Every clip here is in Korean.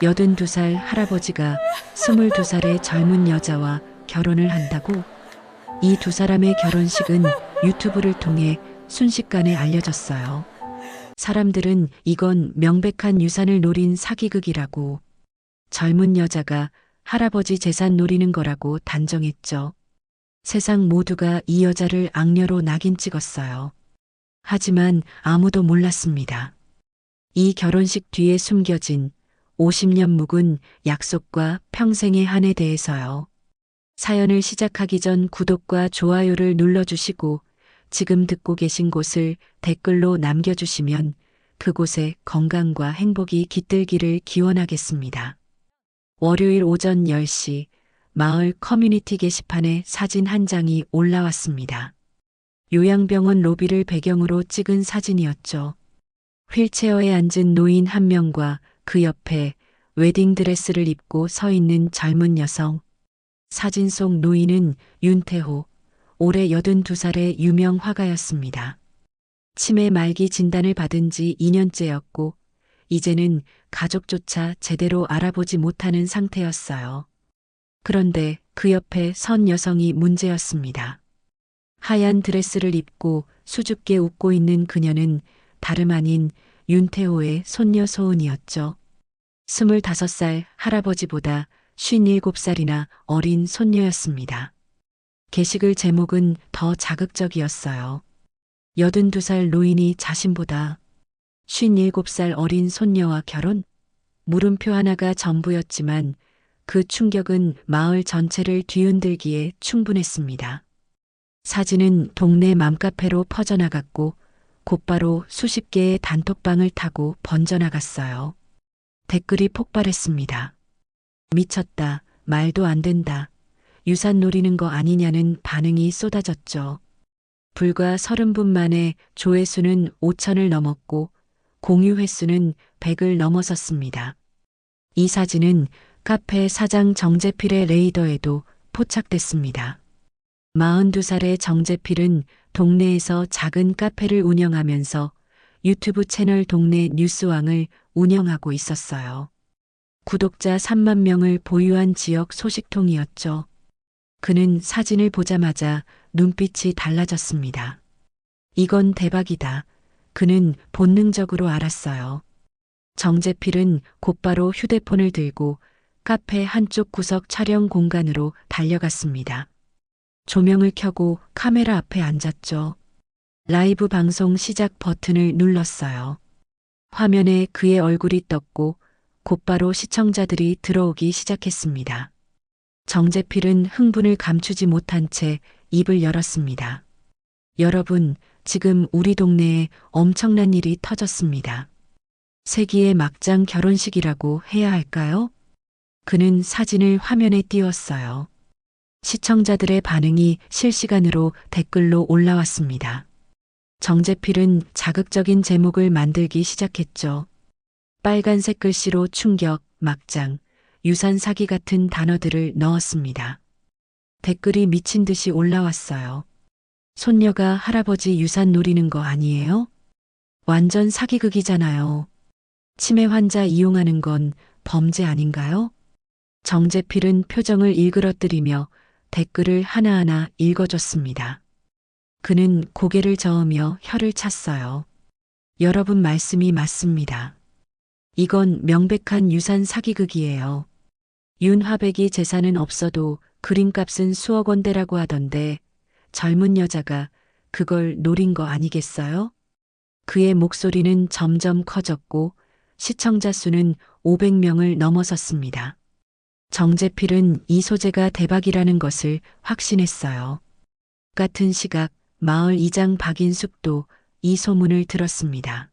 82살 할아버지가 22살의 젊은 여자와 결혼을 한다고? 이 두 사람의 결혼식은 유튜브를 통해 순식간에 알려졌어요. 사람들은 이건 명백한 유산을 노린 사기극이라고, 젊은 여자가 할아버지 재산 노리는 거라고 단정했죠. 세상 모두가 이 여자를 악녀로 낙인 찍었어요. 하지만 아무도 몰랐습니다. 이 결혼식 뒤에 숨겨진 50년 묵은 약속과 평생의 한에 대해서요. 사연을 시작하기 전 구독과 좋아요를 눌러주시고 지금 듣고 계신 곳을 댓글로 남겨주시면 그곳에 건강과 행복이 깃들기를 기원하겠습니다. 월요일 오전 10시 마을 커뮤니티 게시판에 사진 한 장이 올라왔습니다. 요양병원 로비를 배경으로 찍은 사진이었죠. 휠체어에 앉은 노인 한 명과 그 옆에 웨딩드레스를 입고 서 있는 젊은 여성. 사진 속 노인은 윤태호, 올해 82살의 유명 화가였습니다. 치매 말기 진단을 받은 지 2년째였고, 이제는 가족조차 제대로 알아보지 못하는 상태였어요. 그런데 그 옆에 선 여성이 문제였습니다. 하얀 드레스를 입고 수줍게 웃고 있는 그녀는 다름 아닌 윤태호의 손녀 소은이었죠. 25살 할아버지보다 57살이나 어린 손녀였습니다. 게시글 제목은 더 자극적이었어요. 82살 노인이 자신보다 57살 어린 손녀와 결혼? 물음표 하나가 전부였지만 그 충격은 마을 전체를 뒤흔들기에 충분했습니다. 사진은 동네 맘카페로 퍼져나갔고 곧바로 수십 개의 단톡방을 타고 번져나갔어요. 댓글이 폭발했습니다. 미쳤다, 말도 안 된다, 유산 노리는 거 아니냐는 반응이 쏟아졌죠. 불과 30분 만에 조회수는 5천을 넘었고 공유 횟수는 100을 넘어섰습니다. 이 사진은 카페 사장 정재필의 레이더에도 포착됐습니다. 42살의 정재필은 동네에서 작은 카페를 운영하면서 유튜브 채널 동네 뉴스왕을 운영하고 있었어요. 구독자 3만 명을 보유한 지역 소식통이었죠. 그는 사진을 보자마자 눈빛이 달라졌습니다. 이건 대박이다. 그는 본능적으로 알았어요. 정재필은 곧바로 휴대폰을 들고 카페 한쪽 구석 촬영 공간으로 달려갔습니다. 조명을 켜고 카메라 앞에 앉았죠. 라이브 방송 시작 버튼을 눌렀어요. 화면에 그의 얼굴이 떴고 곧바로 시청자들이 들어오기 시작했습니다. 정재필은 흥분을 감추지 못한 채 입을 열었습니다. 여러분, 지금 우리 동네에 엄청난 일이 터졌습니다. 세기의 막장 결혼식이라고 해야 할까요? 그는 사진을 화면에 띄웠어요. 시청자들의 반응이 실시간으로 댓글로 올라왔습니다. 정재필은 자극적인 제목을 만들기 시작했죠. 빨간색 글씨로 충격, 막장, 유산 사기 같은 단어들을 넣었습니다. 댓글이 미친 듯이 올라왔어요. 손녀가 할아버지 유산 노리는 거 아니에요? 완전 사기극이잖아요. 치매 환자 이용하는 건 범죄 아닌가요? 정재필은 표정을 일그러뜨리며 댓글을 하나하나 읽어줬습니다. 그는 고개를 저으며 혀를 찼어요. 여러분 말씀이 맞습니다. 이건 명백한 유산 사기극이에요. 윤화백이 재산은 없어도 그림값은 수억 원대라고 하던데 젊은 여자가 그걸 노린 거 아니겠어요? 그의 목소리는 점점 커졌고 시청자 수는 500명을 넘어섰습니다. 정재필은 이 소재가 대박이라는 것을 확신했어요. 같은 시각 마을 이장 박인숙도 이 소문을 들었습니다.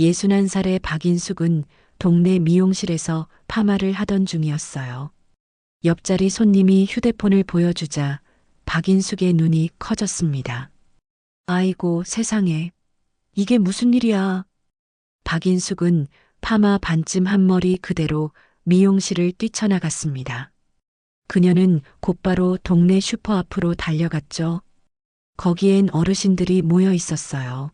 61살의 박인숙은 동네 미용실에서 파마를 하던 중이었어요. 옆자리 손님이 휴대폰을 보여주자 박인숙의 눈이 커졌습니다. 아이고 세상에, 이게 무슨 일이야. 박인숙은 파마 반쯤 한 머리 그대로 미용실을 뛰쳐나갔습니다. 그녀는 곧바로 동네 슈퍼 앞으로 달려갔죠. 거기엔 어르신들이 모여 있었어요.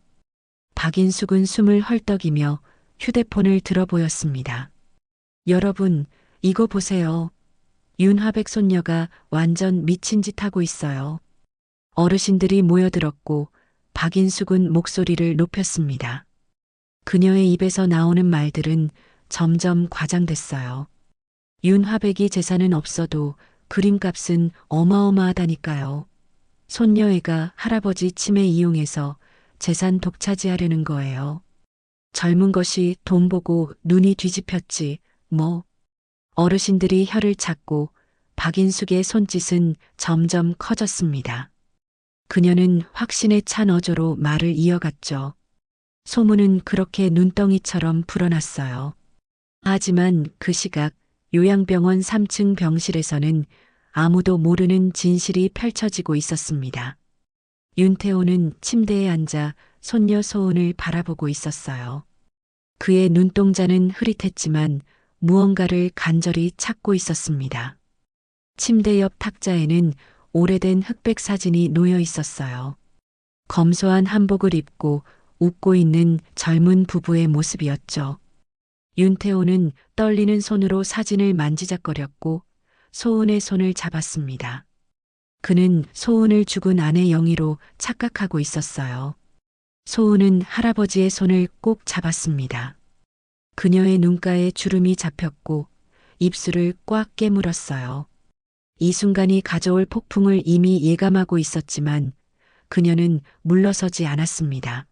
박인숙은 숨을 헐떡이며 휴대폰을 들어 보였습니다. 여러분, 이거 보세요. 윤화백 손녀가 완전 미친 짓 하고 있어요. 어르신들이 모여들었고 박인숙은 목소리를 높였습니다. 그녀의 입에서 나오는 말들은 점점 과장됐어요. 윤화백이 재산은 없어도 그림값은 어마어마하다니까요. 손녀애가 할아버지 치매 이용해서 재산 독차지하려는 거예요. 젊은 것이 돈 보고 눈이 뒤집혔지, 뭐. 어르신들이 혀를 찾고 박인숙의 손짓은 점점 커졌습니다. 그녀는 확신에 찬 어조로 말을 이어갔죠. 소문은 그렇게 눈덩이처럼 불어났어요. 하지만 그 시각 요양병원 3층 병실에서는 아무도 모르는 진실이 펼쳐지고 있었습니다. 윤태호는 침대에 앉아 손녀 소은을 바라보고 있었어요. 그의 눈동자는 흐릿했지만 무언가를 간절히 찾고 있었습니다. 침대 옆 탁자에는 오래된 흑백 사진이 놓여 있었어요. 검소한 한복을 입고 웃고 있는 젊은 부부의 모습이었죠. 윤태호는 떨리는 손으로 사진을 만지작거렸고 소은의 손을 잡았습니다. 그는 소은을 죽은 아내 영희로 착각하고 있었어요. 소은은 할아버지의 손을 꼭 잡았습니다. 그녀의 눈가에 주름이 잡혔고 입술을 꽉 깨물었어요. 이 순간이 가져올 폭풍을 이미 예감하고 있었지만 그녀는 물러서지 않았습니다.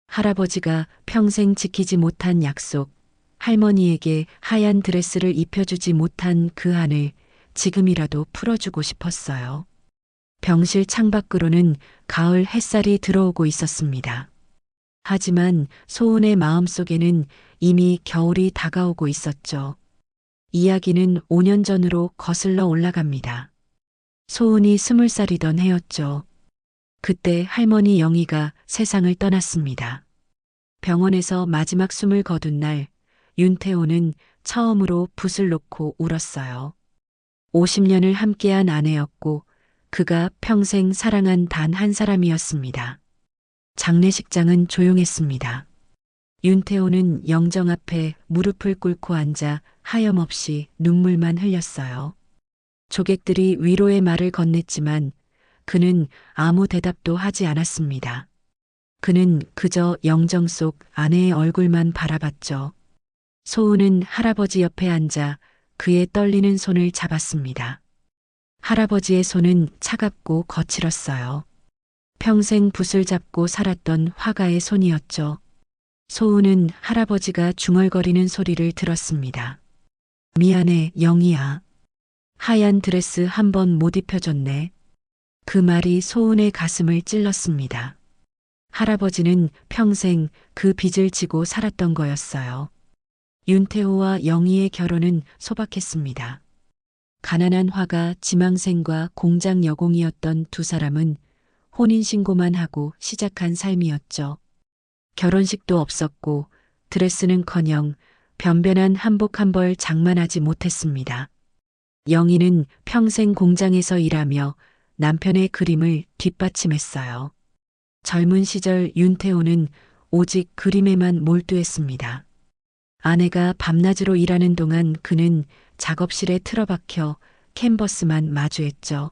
할아버지가 평생 지키지 못한 약속, 할머니에게 하얀 드레스를 입혀주지 못한 그 한을 지금이라도 풀어주고 싶었어요. 병실 창밖으로는 가을 햇살이 들어오고 있었습니다. 하지만 소은의 마음속에는 이미 겨울이 다가오고 있었죠. 이야기는 5년 전으로 거슬러 올라갑니다. 소은이 20살이던 해였죠. 그때 할머니 영희가 세상을 떠났습니다. 병원에서 마지막 숨을 거둔 날 윤태호는 처음으로 붓을 놓고 울었어요. 50년을 함께한 아내였고 그가 평생 사랑한 단 한 사람이었습니다. 장례식장은 조용했습니다. 윤태호는 영정 앞에 무릎을 꿇고 앉아 하염없이 눈물만 흘렸어요. 조객들이 위로의 말을 건넸지만 그는 아무 대답도 하지 않았습니다. 그는 그저 영정 속 아내의 얼굴만 바라봤죠. 소은은 할아버지 옆에 앉아 그의 떨리는 손을 잡았습니다. 할아버지의 손은 차갑고 거칠었어요. 평생 붓을 잡고 살았던 화가의 손이었죠. 소은은 할아버지가 중얼거리는 소리를 들었습니다. 미안해, 영희야. 하얀 드레스 한 번 못 입혀줬네. 그 말이 소은의 가슴을 찔렀습니다. 할아버지는 평생 그 빚을 지고 살았던 거였어요. 윤태호와 영희의 결혼은 소박했습니다. 가난한 화가 지망생과 공장 여공이었던 두 사람은 혼인신고만 하고 시작한 삶이었죠. 결혼식도 없었고 드레스는커녕 변변한 한복 한 벌 장만하지 못했습니다. 영희는 평생 공장에서 일하며 남편의 그림을 뒷받침했어요. 젊은 시절 윤태호는 오직 그림에만 몰두했습니다. 아내가 밤낮으로 일하는 동안 그는 작업실에 틀어박혀 캔버스만 마주했죠.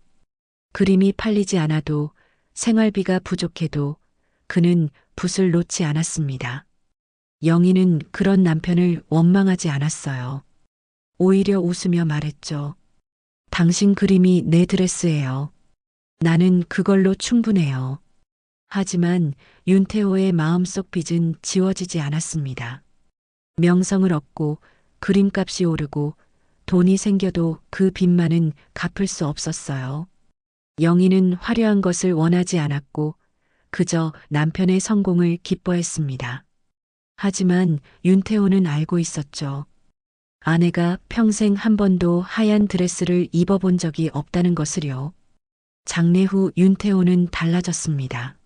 그림이 팔리지 않아도 생활비가 부족해도 그는 붓을 놓지 않았습니다. 영희는 그런 남편을 원망하지 않았어요. 오히려 웃으며 말했죠. 당신 그림이 내 드레스예요. 나는 그걸로 충분해요. 하지만 윤태호의 마음속 빚은 지워지지 않았습니다. 명성을 얻고 그림값이 오르고 돈이 생겨도 그 빚만은 갚을 수 없었어요. 영희는 화려한 것을 원하지 않았고 그저 남편의 성공을 기뻐했습니다. 하지만 윤태호는 알고 있었죠. 아내가 평생 한 번도 하얀 드레스를 입어본 적이 없다는 것을요. 장례 후 윤태호는 달라졌습니다.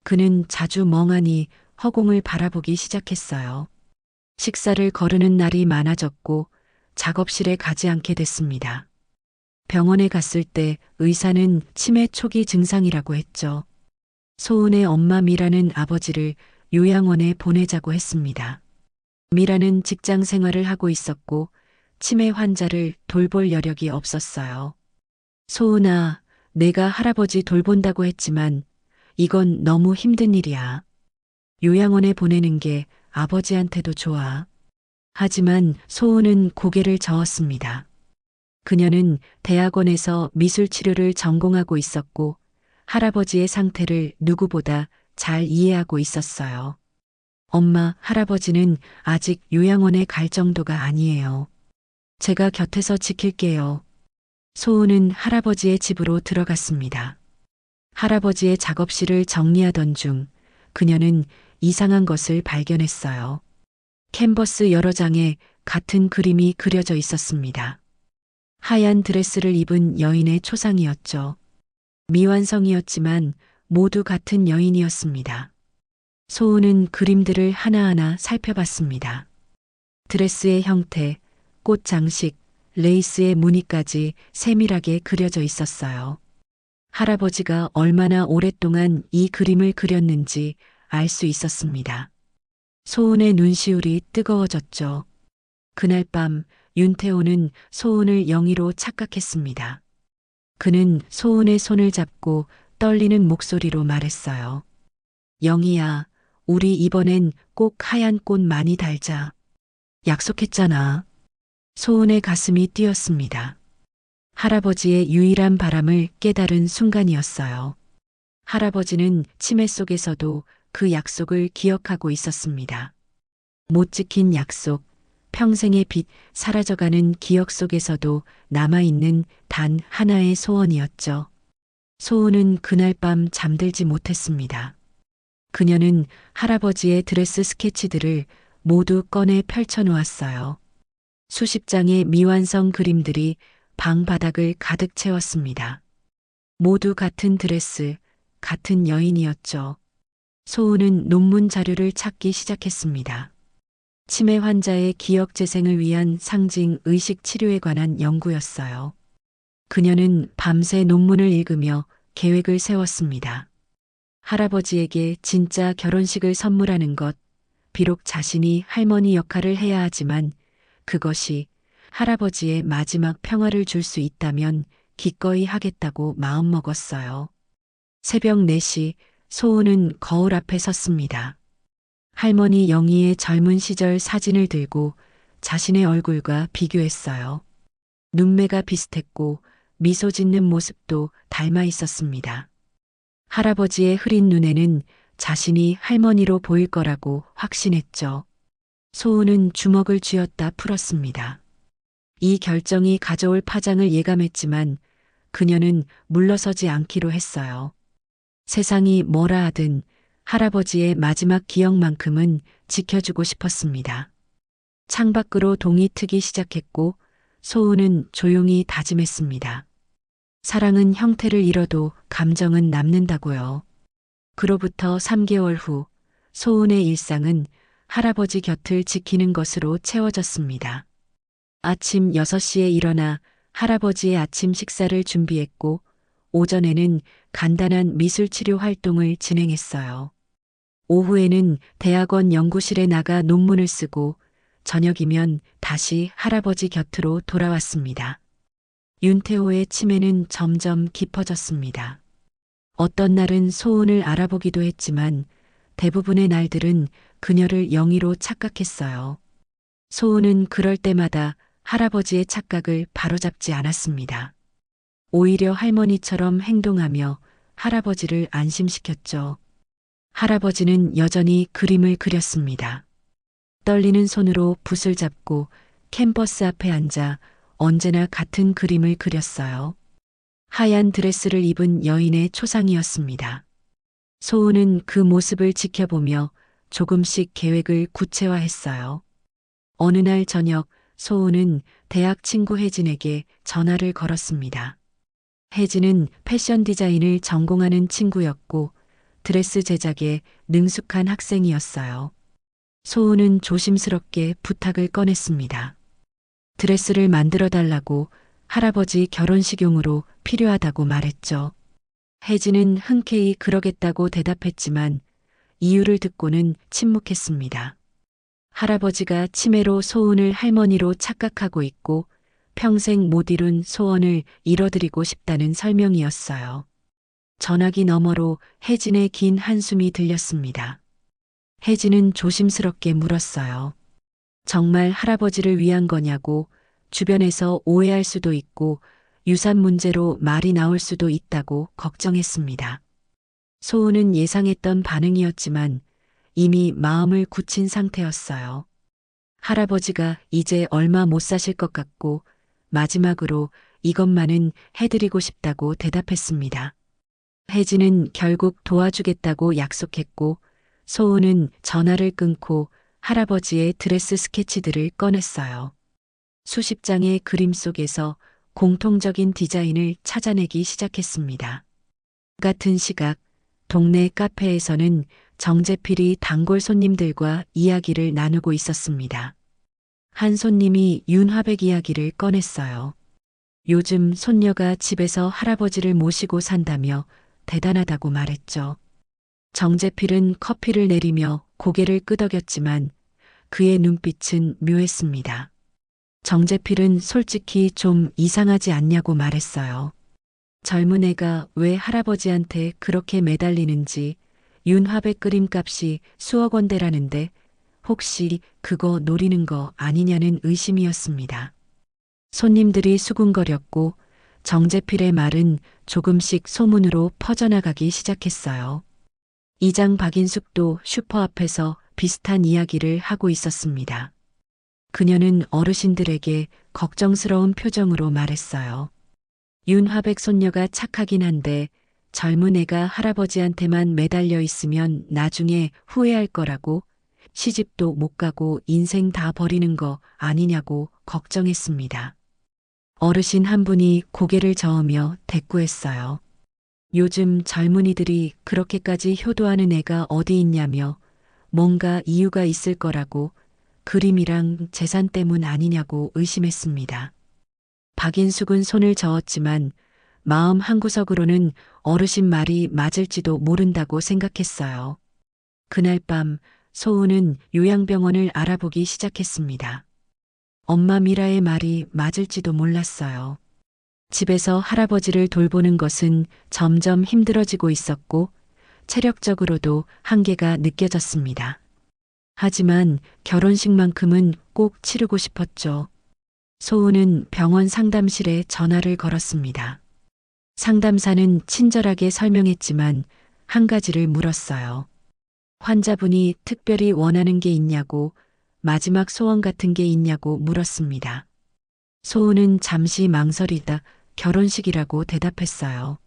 그는 자주 멍하니 허공을 바라보기 시작했어요. 식사를 거르는 날이 많아졌고 작업실에 가지 않게 됐습니다. 병원에 갔을 때 의사는 치매 초기 증상이라고 했죠. 소은의 엄마 미라는 아버지를 요양원에 보내자고 했습니다. 미라는 직장 생활을 하고 있었고 치매 환자를 돌볼 여력이 없었어요. 소은아, 내가 할아버지 돌본다고 했지만 이건 너무 힘든 일이야. 요양원에 보내는 게 아버지한테도 좋아. 하지만 소은은 고개를 저었습니다. 그녀는 대학원에서 미술 치료를 전공하고 있었고 할아버지의 상태를 누구보다 잘 이해하고 있었어요. 엄마, 할아버지는 아직 요양원에 갈 정도가 아니에요. 제가 곁에서 지킬게요. 소은은 할아버지의 집으로 들어갔습니다. 할아버지의 작업실을 정리하던 중 그녀는 이상한 것을 발견했어요. 캔버스 여러 장에 같은 그림이 그려져 있었습니다. 하얀 드레스를 입은 여인의 초상이었죠. 미완성이었지만 모두 같은 여인이었습니다. 소은은 그림들을 하나하나 살펴봤습니다. 드레스의 형태, 꽃 장식, 레이스의 무늬까지 세밀하게 그려져 있었어요. 할아버지가 얼마나 오랫동안 이 그림을 그렸는지 알 수 있었습니다. 소은의 눈시울이 뜨거워졌죠. 그날 밤 윤태호는 소은을 영희로 착각했습니다. 그는 소은의 손을 잡고 떨리는 목소리로 말했어요. 영희야, 우리 이번엔 꼭 하얀 꽃 많이 달자. 약속했잖아. 소은의 가슴이 뛰었습니다. 할아버지의 유일한 바람을 깨달은 순간이었어요. 할아버지는 치매 속에서도 그 약속을 기억하고 있었습니다. 못 지킨 약속, 평생의 빚, 사라져가는 기억 속에서도 남아있는 단 하나의 소원이었죠. 소은은 그날 밤 잠들지 못했습니다. 그녀는 할아버지의 드레스 스케치들을 모두 꺼내 펼쳐놓았어요. 수십 장의 미완성 그림들이 방 바닥을 가득 채웠습니다. 모두 같은 드레스, 같은 여인이었죠. 소은은 논문 자료를 찾기 시작했습니다. 치매 환자의 기억 재생을 위한 상징 의식 치료에 관한 연구였어요. 그녀는 밤새 논문을 읽으며 계획을 세웠습니다. 할아버지에게 진짜 결혼식을 선물하는 것, 비록 자신이 할머니 역할을 해야 하지만 그것이 할아버지의 마지막 평화를 줄 수 있다면 기꺼이 하겠다고 마음먹었어요. 새벽 4시 소은은 거울 앞에 섰습니다. 할머니 영희의 젊은 시절 사진을 들고 자신의 얼굴과 비교했어요. 눈매가 비슷했고 미소 짓는 모습도 닮아 있었습니다. 할아버지의 흐린 눈에는 자신이 할머니로 보일 거라고 확신했죠. 소은은 주먹을 쥐었다 풀었습니다. 이 결정이 가져올 파장을 예감했지만 그녀는 물러서지 않기로 했어요. 세상이 뭐라 하든 할아버지의 마지막 기억만큼은 지켜주고 싶었습니다. 창밖으로 동이 트기 시작했고 소은은 조용히 다짐했습니다. 사랑은 형태를 잃어도 감정은 남는다고요. 그로부터 3개월 후 소은의 일상은 할아버지 곁을 지키는 것으로 채워졌습니다. 아침 6시에 일어나 할아버지의 아침 식사를 준비했고 오전에는 간단한 미술치료 활동을 진행했어요. 오후에는 대학원 연구실에 나가 논문을 쓰고 저녁이면 다시 할아버지 곁으로 돌아왔습니다. 윤태호의 치매는 점점 깊어졌습니다. 어떤 날은 소은을 알아보기도 했지만 대부분의 날들은 그녀를 영희로 착각했어요. 소은은 그럴 때마다 할아버지의 착각을 바로잡지 않았습니다. 오히려 할머니처럼 행동하며 할아버지를 안심시켰죠. 할아버지는 여전히 그림을 그렸습니다. 떨리는 손으로 붓을 잡고 캔버스 앞에 앉아 언제나 같은 그림을 그렸어요. 하얀 드레스를 입은 여인의 초상이었습니다. 소은은 그 모습을 지켜보며 조금씩 계획을 구체화했어요. 어느 날 저녁 소은은 대학 친구 혜진에게 전화를 걸었습니다. 혜진은 패션 디자인을 전공하는 친구였고 드레스 제작에 능숙한 학생이었어요. 소은은 조심스럽게 부탁을 꺼냈습니다. 드레스를 만들어 달라고 할아버지 결혼식용으로 필요하다고 말했죠. 혜진은 흔쾌히 그러겠다고 대답했지만 이유를 듣고는 침묵했습니다. 할아버지가 치매로 소은을 할머니로 착각하고 있고 평생 못 이룬 소원을 이뤄드리고 싶다는 설명이었어요. 전화기 너머로 혜진의 긴 한숨이 들렸습니다. 혜진은 조심스럽게 물었어요. 정말 할아버지를 위한 거냐고. 주변에서 오해할 수도 있고 유산 문제로 말이 나올 수도 있다고 걱정했습니다. 소은은 예상했던 반응이었지만 이미 마음을 굳힌 상태였어요. 할아버지가 이제 얼마 못 사실 것 같고 마지막으로 이것만은 해드리고 싶다고 대답했습니다. 혜진은 결국 도와주겠다고 약속했고 소은은 전화를 끊고 할아버지의 드레스 스케치들을 꺼냈어요. 수십 장의 그림 속에서 공통적인 디자인을 찾아내기 시작했습니다. 같은 시각 동네 카페에서는 정재필이 단골 손님들과 이야기를 나누고 있었습니다. 한 손님이 윤화백 이야기를 꺼냈어요. 요즘 손녀가 집에서 할아버지를 모시고 산다며 대단하다고 말했죠. 정재필은 커피를 내리며 고개를 끄덕였지만 그의 눈빛은 묘했습니다. 정재필은 솔직히 좀 이상하지 않냐고 말했어요. 젊은 애가 왜 할아버지한테 그렇게 매달리는지. 윤화백 그림값이 수억 원대라는데 혹시 그거 노리는 거 아니냐는 의심이었습니다. 손님들이 수군거렸고 정재필의 말은 조금씩 소문으로 퍼져나가기 시작했어요. 이장 박인숙도 슈퍼 앞에서 비슷한 이야기를 하고 있었습니다. 그녀는 어르신들에게 걱정스러운 표정으로 말했어요. 윤화백 손녀가 착하긴 한데 젊은 애가 할아버지한테만 매달려 있으면 나중에 후회할 거라고. 시집도 못 가고 인생 다 버리는 거 아니냐고 걱정했습니다. 어르신 한 분이 고개를 저으며 대꾸했어요. 요즘 젊은이들이 그렇게까지 효도하는 애가 어디 있냐며 뭔가 이유가 있을 거라고. 그림이랑 재산 때문 아니냐고 의심했습니다. 박인숙은 손을 저었지만 마음 한구석으로는 어르신 말이 맞을지도 모른다고 생각했어요. 그날 밤 소은은 요양병원을 알아보기 시작했습니다. 엄마 미라의 말이 맞을지도 몰랐어요. 집에서 할아버지를 돌보는 것은 점점 힘들어지고 있었고 체력적으로도 한계가 느껴졌습니다. 하지만 결혼식만큼은 꼭 치르고 싶었죠. 소은은 병원 상담실에 전화를 걸었습니다. 상담사는 친절하게 설명했지만 한 가지를 물었어요. 환자분이 특별히 원하는 게 있냐고, 마지막 소원 같은 게 있냐고 물었습니다. 소은은 잠시 망설이다 결혼식이라고 대답했어요.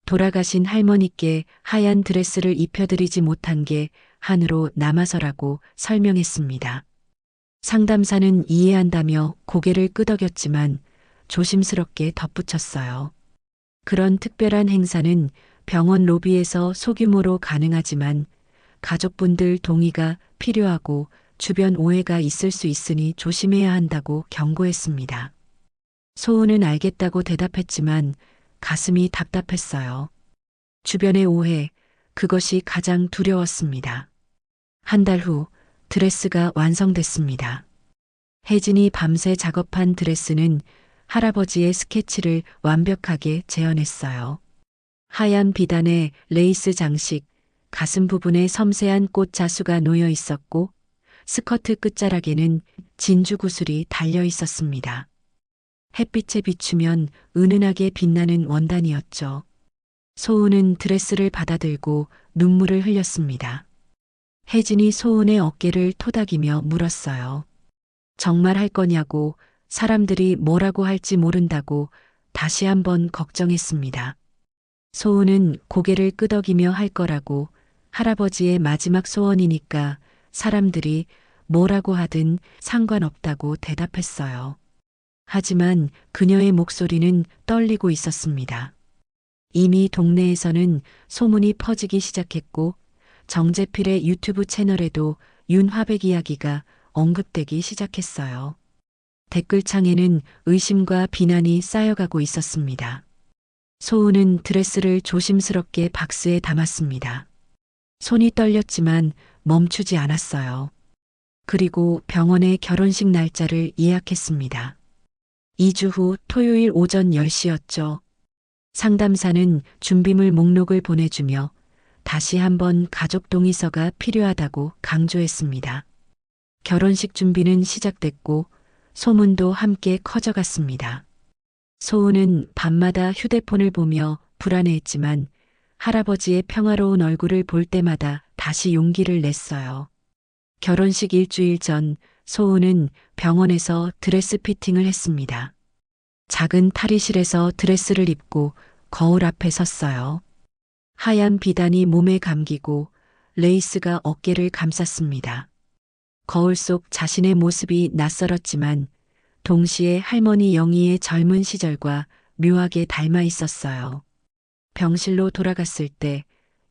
돌아가신 할머니께 하얀 드레스를 입혀드리지 못한 게 한으로 남아서라고 설명했습니다. 상담사는 이해한다며 고개를 끄덕였지만 조심스럽게 덧붙였어요. 그런 특별한 행사는 병원 로비에서 소규모로 가능하지만 가족분들 동의가 필요하고 주변 오해가 있을 수 있으니 조심해야 한다고 경고했습니다. 소은은 알겠다고 대답했지만 가슴이 답답했어요. 주변의 오해, 그것이 가장 두려웠습니다. 한 달 후 드레스가 완성됐습니다. 혜진이 밤새 작업한 드레스는 할아버지의 스케치를 완벽하게 재현했어요. 하얀 비단에 레이스 장식, 가슴 부분에 섬세한 꽃 자수가 놓여 있었고 스커트 끝자락에는 진주 구슬이 달려 있었습니다. 햇빛에 비추면 은은하게 빛나는 원단이었죠. 소은은 드레스를 받아들고 눈물을 흘렸습니다. 혜진이 소은의 어깨를 토닥이며 물었어요. 정말 할 거냐고. 사람들이 뭐라고 할지 모른다고 다시 한번 걱정했습니다. 소은은 고개를 끄덕이며 할 거라고. 할아버지의 마지막 소원이니까 사람들이 뭐라고 하든 상관없다고 대답했어요. 하지만 그녀의 목소리는 떨리고 있었습니다. 이미 동네에서는 소문이 퍼지기 시작했고 정재필의 유튜브 채널에도 윤화백 이야기가 언급되기 시작했어요. 댓글창에는 의심과 비난이 쌓여가고 있었습니다. 소은은 드레스를 조심스럽게 박스에 담았습니다. 손이 떨렸지만 멈추지 않았어요. 그리고 병원에 결혼식 날짜를 예약했습니다. 2주 후 토요일 오전 10시였죠. 상담사는 준비물 목록을 보내주며 다시 한번 가족 동의서가 필요하다고 강조했습니다. 결혼식 준비는 시작됐고 소문도 함께 커져갔습니다. 소은은 밤마다 휴대폰을 보며 불안해했지만 할아버지의 평화로운 얼굴을 볼 때마다 다시 용기를 냈어요. 결혼식 일주일 전 소은은 병원에서 드레스 피팅을 했습니다. 작은 탈의실에서 드레스를 입고 거울 앞에 섰어요. 하얀 비단이 몸에 감기고 레이스가 어깨를 감쌌습니다. 거울 속 자신의 모습이 낯설었지만 동시에 할머니 영희의 젊은 시절과 묘하게 닮아 있었어요. 병실로 돌아갔을 때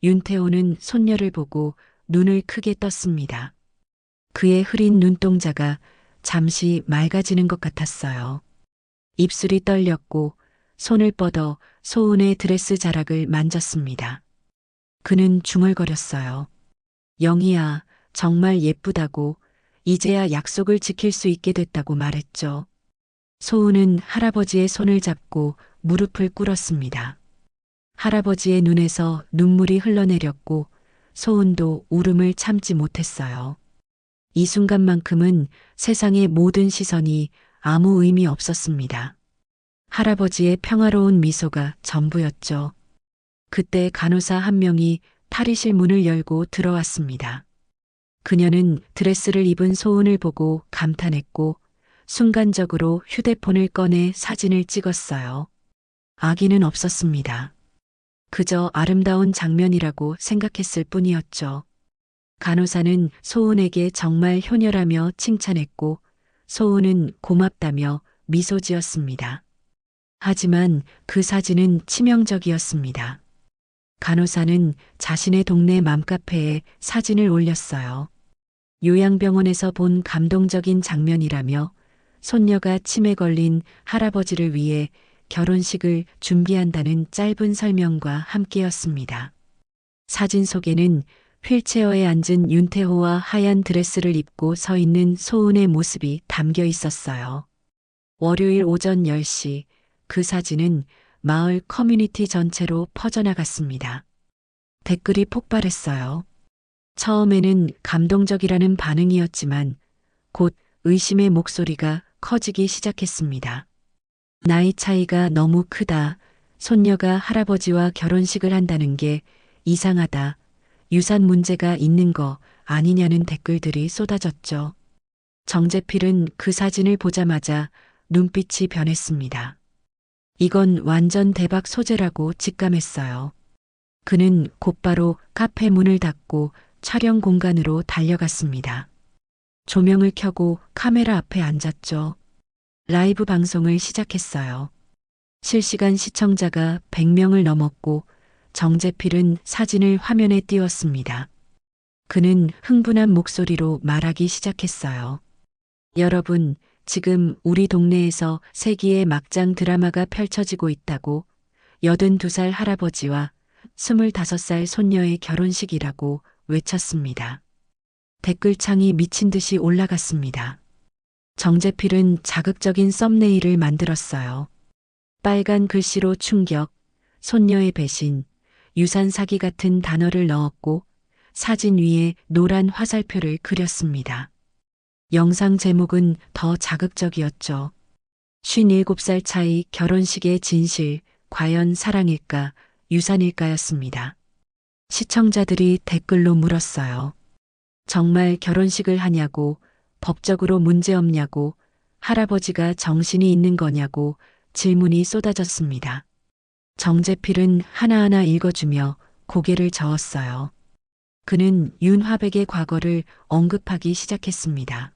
윤태호는 손녀를 보고 눈을 크게 떴습니다. 그의 흐린 눈동자가 잠시 맑아지는 것 같았어요. 입술이 떨렸고 손을 뻗어 소은의 드레스 자락을 만졌습니다. 그는 중얼거렸어요. 영희야, 정말 예쁘다고, 이제야 약속을 지킬 수 있게 됐다고 말했죠. 소은은 할아버지의 손을 잡고 무릎을 꿇었습니다. 할아버지의 눈에서 눈물이 흘러내렸고 소은도 울음을 참지 못했어요. 이 순간만큼은 세상의 모든 시선이 아무 의미 없었습니다. 할아버지의 평화로운 미소가 전부였죠. 그때 간호사 한 명이 탈의실 문을 열고 들어왔습니다. 그녀는 드레스를 입은 소은을 보고 감탄했고 순간적으로 휴대폰을 꺼내 사진을 찍었어요. 아기는 없었습니다. 그저 아름다운 장면이라고 생각했을 뿐이었죠. 간호사는 소은에게 정말 효녀라며 칭찬했고 소은은 고맙다며 미소 지었습니다. 하지만 그 사진은 치명적이었습니다. 간호사는 자신의 동네 맘카페에 사진을 올렸어요. 요양병원에서 본 감동적인 장면이라며 손녀가 치매 걸린 할아버지를 위해 결혼식을 준비한다는 짧은 설명과 함께였습니다. 사진 속에는 휠체어에 앉은 윤태호와 하얀 드레스를 입고 서 있는 소은의 모습이 담겨 있었어요. 월요일 오전 10시 그 사진은 마을 커뮤니티 전체로 퍼져나갔습니다. 댓글이 폭발했어요. 처음에는 감동적이라는 반응이었지만 곧 의심의 목소리가 커지기 시작했습니다. 나이 차이가 너무 크다. 손녀가 할아버지와 결혼식을 한다는 게 이상하다. 유산 문제가 있는 거 아니냐는 댓글들이 쏟아졌죠. 정재필은 그 사진을 보자마자 눈빛이 변했습니다. 이건 완전 대박 소재라고 직감했어요. 그는 곧바로 카페 문을 닫고 촬영 공간으로 달려갔습니다. 조명을 켜고 카메라 앞에 앉았죠. 라이브 방송을 시작했어요. 실시간 시청자가 100명을 넘었고 정재필은 사진을 화면에 띄웠습니다. 그는 흥분한 목소리로 말하기 시작했어요. 여러분, 지금 우리 동네에서 세기의 막장 드라마가 펼쳐지고 있다고. 82살 할아버지와 25살 손녀의 결혼식이라고 외쳤습니다. 댓글창이 미친 듯이 올라갔습니다. 정재필은 자극적인 썸네일을 만들었어요. 빨간 글씨로 충격, 손녀의 배신, 유산 사기 같은 단어를 넣었고 사진 위에 노란 화살표를 그렸습니다. 영상 제목은 더 자극적이었죠. 57살 차이 결혼식의 진실, 과연 사랑일까, 유산일까였습니다. 시청자들이 댓글로 물었어요. 정말 결혼식을 하냐고, 법적으로 문제 없냐고, 할아버지가 정신이 있는 거냐고 질문이 쏟아졌습니다. 정재필은 하나하나 읽어주며 고개를 저었어요. 그는 윤화백의 과거를 언급하기 시작했습니다.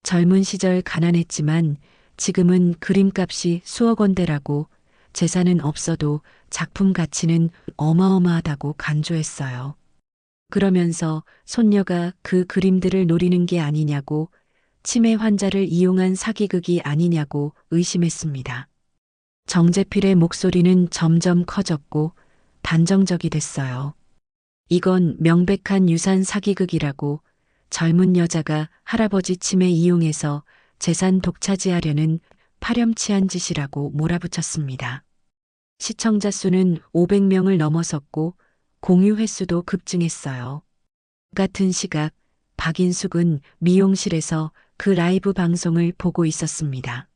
젊은 시절 가난했지만 지금은 그림값이 수억 원대라고, 재산은 없어도 작품 가치는 어마어마하다고 간조했어요. 그러면서 손녀가 그 그림들을 노리는 게 아니냐고, 치매 환자를 이용한 사기극이 아니냐고 의심했습니다. 정재필의 목소리는 점점 커졌고 단정적이 됐어요. 이건 명백한 유산 사기극이라고, 젊은 여자가 할아버지 치매 이용해서 재산 독차지하려는 파렴치한 짓이라고 몰아붙였습니다. 시청자 수는 500명을 넘어섰고 공유 횟수도 급증했어요. 같은 시각 박인숙은 미용실에서 그 라이브 방송을 보고 있었습니다.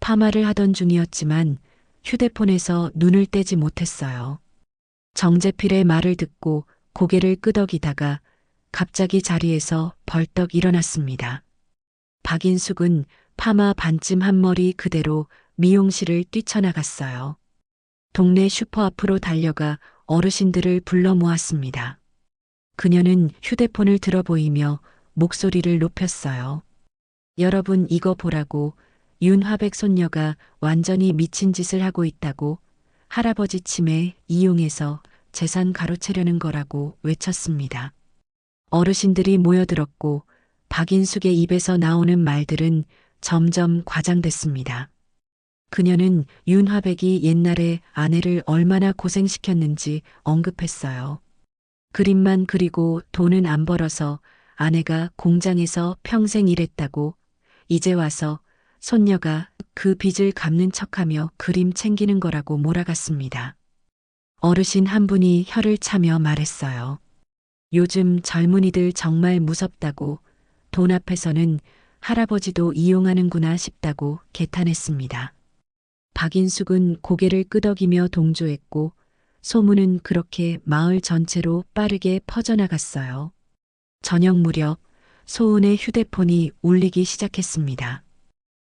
파마를 하던 중이었지만 휴대폰에서 눈을 떼지 못했어요. 정재필의 말을 듣고 고개를 끄덕이다가 갑자기 자리에서 벌떡 일어났습니다. 박인숙은 파마 반쯤 한 머리 그대로 미용실을 뛰쳐나갔어요. 동네 슈퍼 앞으로 달려가 어르신들을 불러 모았습니다. 그녀는 휴대폰을 들어 보이며 목소리를 높였어요. 여러분 이거 보라고, 윤화백 손녀가 완전히 미친 짓을 하고 있다고, 할아버지 치매 이용해서 재산 가로채려는 거라고 외쳤습니다. 어르신들이 모여들었고 박인숙의 입에서 나오는 말들은 점점 과장됐습니다. 그녀는 윤화백이 옛날에 아내를 얼마나 고생시켰는지 언급했어요. 그림만 그리고 돈은 안 벌어서 아내가 공장에서 평생 일했다고, 이제 와서 손녀가 그 빚을 갚는 척하며 그림 챙기는 거라고 몰아갔습니다. 어르신 한 분이 혀를 차며 말했어요. 요즘 젊은이들 정말 무섭다고, 돈 앞에서는 할아버지도 이용하는구나 싶다고 개탄했습니다. 박인숙은 고개를 끄덕이며 동조했고 소문은 그렇게 마을 전체로 빠르게 퍼져나갔어요. 저녁 무렵 소은의 휴대폰이 울리기 시작했습니다.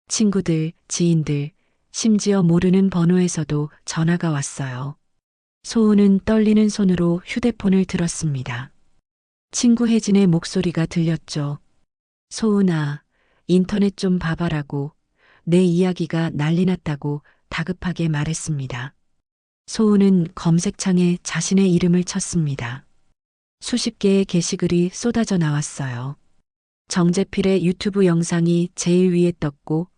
친구들, 지인들, 심지어 모르는 번호에서도 전화가 왔어요. 소은은 떨리는 손으로 휴대폰을 들었습니다. 친구 혜진의 목소리가 들렸죠. 소은아, 인터넷 좀 봐봐라고, 내 이야기가 난리 났다고 다급하게 말했습니다. 소은은 검색창에 자신의 이름을 쳤습니다. 수십 개의 게시글이 쏟아져 나왔어요. 정재필의 유튜브 영상이 제일 위에 떴고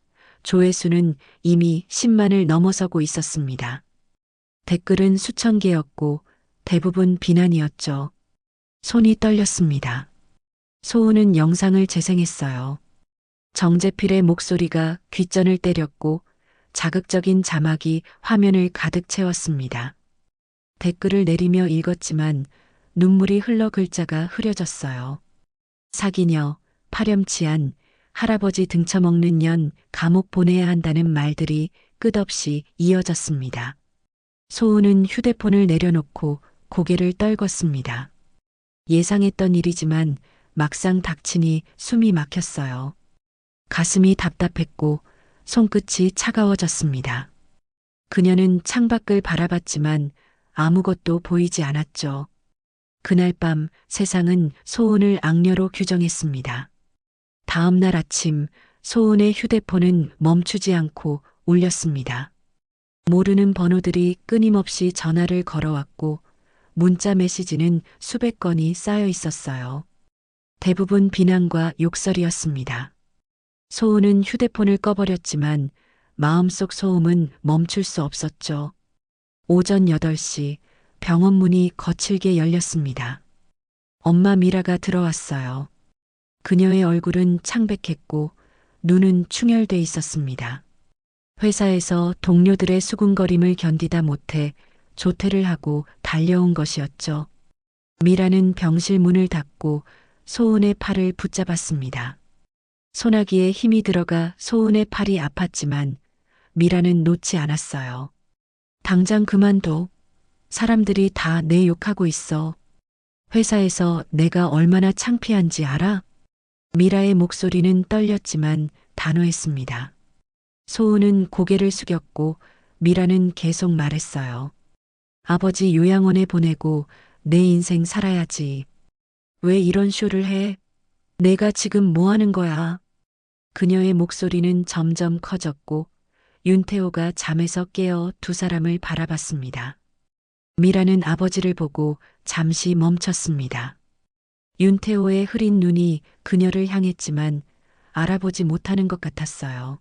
조회수는 이미 10만을 넘어서고 있었습니다. 댓글은 수천 개였고 대부분 비난이었죠. 손이 떨렸습니다. 소은은 영상을 재생했어요. 정재필의 목소리가 귓전을 때렸고 자극적인 자막이 화면을 가득 채웠습니다. 댓글을 내리며 읽었지만 눈물이 흘러 글자가 흐려졌어요. 사기녀, 파렴치한, 할아버지 등쳐먹는 년, 감옥 보내야 한다는 말들이 끝없이 이어졌습니다. 소은은 휴대폰을 내려놓고 고개를 떨궜습니다. 예상했던 일이지만 막상 닥치니 숨이 막혔어요. 가슴이 답답했고 손끝이 차가워졌습니다. 그녀는 창밖을 바라봤지만 아무것도 보이지 않았죠. 그날 밤 세상은 소은을 악녀로 규정했습니다. 다음 날 아침 소은의 휴대폰은 멈추지 않고 울렸습니다. 모르는 번호들이 끊임없이 전화를 걸어왔고 문자 메시지는 수백 건이 쌓여 있었어요. 대부분 비난과 욕설이었습니다. 소은은 휴대폰을 꺼버렸지만 마음속 소음은 멈출 수 없었죠. 오전 8시 병원 문이 거칠게 열렸습니다. 엄마 미라가 들어왔어요. 그녀의 얼굴은 창백했고 눈은 충혈돼 있었습니다. 회사에서 동료들의 수군거림을 견디다 못해 조퇴를 하고 달려온 것이었죠. 미라는 병실 문을 닫고 소은의 팔을 붙잡았습니다. 소나기에 힘이 들어가 소은의 팔이 아팠지만 미라는 놓지 않았어요. 당장 그만둬. 사람들이 다 내 욕하고 있어. 회사에서 내가 얼마나 창피한지 알아? 미라의 목소리는 떨렸지만 단호했습니다. 소은은 고개를 숙였고 미라는 계속 말했어요. 아버지 요양원에 보내고 내 인생 살아야지. 왜 이런 쇼를 해? 내가 지금 뭐 하는 거야? 그녀의 목소리는 점점 커졌고 윤태호가 잠에서 깨어 두 사람을 바라봤습니다. 미라는 아버지를 보고 잠시 멈췄습니다. 윤태호의 흐린 눈이 그녀를 향했지만 알아보지 못하는 것 같았어요.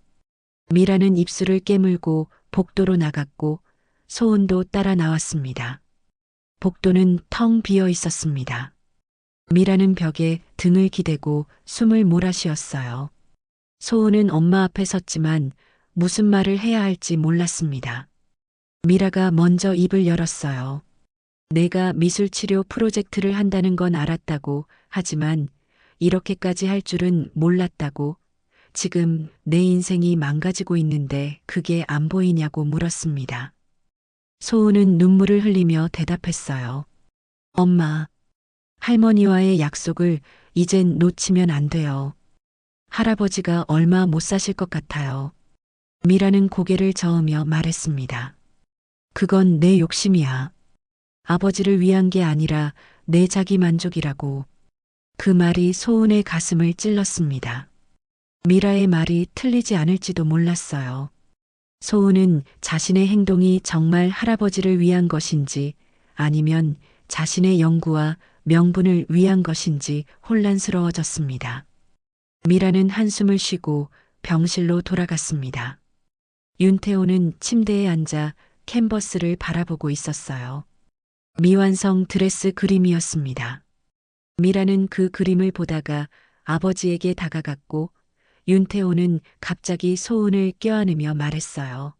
미라는 입술을 깨물고 복도로 나갔고 소은도 따라 나왔습니다. 복도는 텅 비어 있었습니다. 미라는 벽에 등을 기대고 숨을 몰아쉬었어요. 소은은 엄마 앞에 섰지만 무슨 말을 해야 할지 몰랐습니다. 미라가 먼저 입을 열었어요. 내가 미술치료 프로젝트를 한다는 건 알았다고, 하지만 이렇게까지 할 줄은 몰랐다고, 지금 내 인생이 망가지고 있는데 그게 안 보이냐고 물었습니다. 소은은 눈물을 흘리며 대답했어요. 엄마, 할머니와의 약속을 이젠 놓치면 안 돼요. 할아버지가 얼마 못 사실 것 같아요. 미라는 고개를 저으며 말했습니다. 그건 내 욕심이야. 아버지를 위한 게 아니라 내 자기 만족이라고. 그 말이 소은의 가슴을 찔렀습니다. 미라의 말이 틀리지 않을지도 몰랐어요. 소은은 자신의 행동이 정말 할아버지를 위한 것인지 아니면 자신의 연구와 명분을 위한 것인지 혼란스러워졌습니다. 미라는 한숨을 쉬고 병실로 돌아갔습니다. 윤태호는 침대에 앉아 캔버스를 바라보고 있었어요. 미완성 드레스 그림이었습니다. 미라는 그 그림을 보다가 아버지에게 다가갔고 윤태호는 갑자기 소은을 껴안으며 말했어요.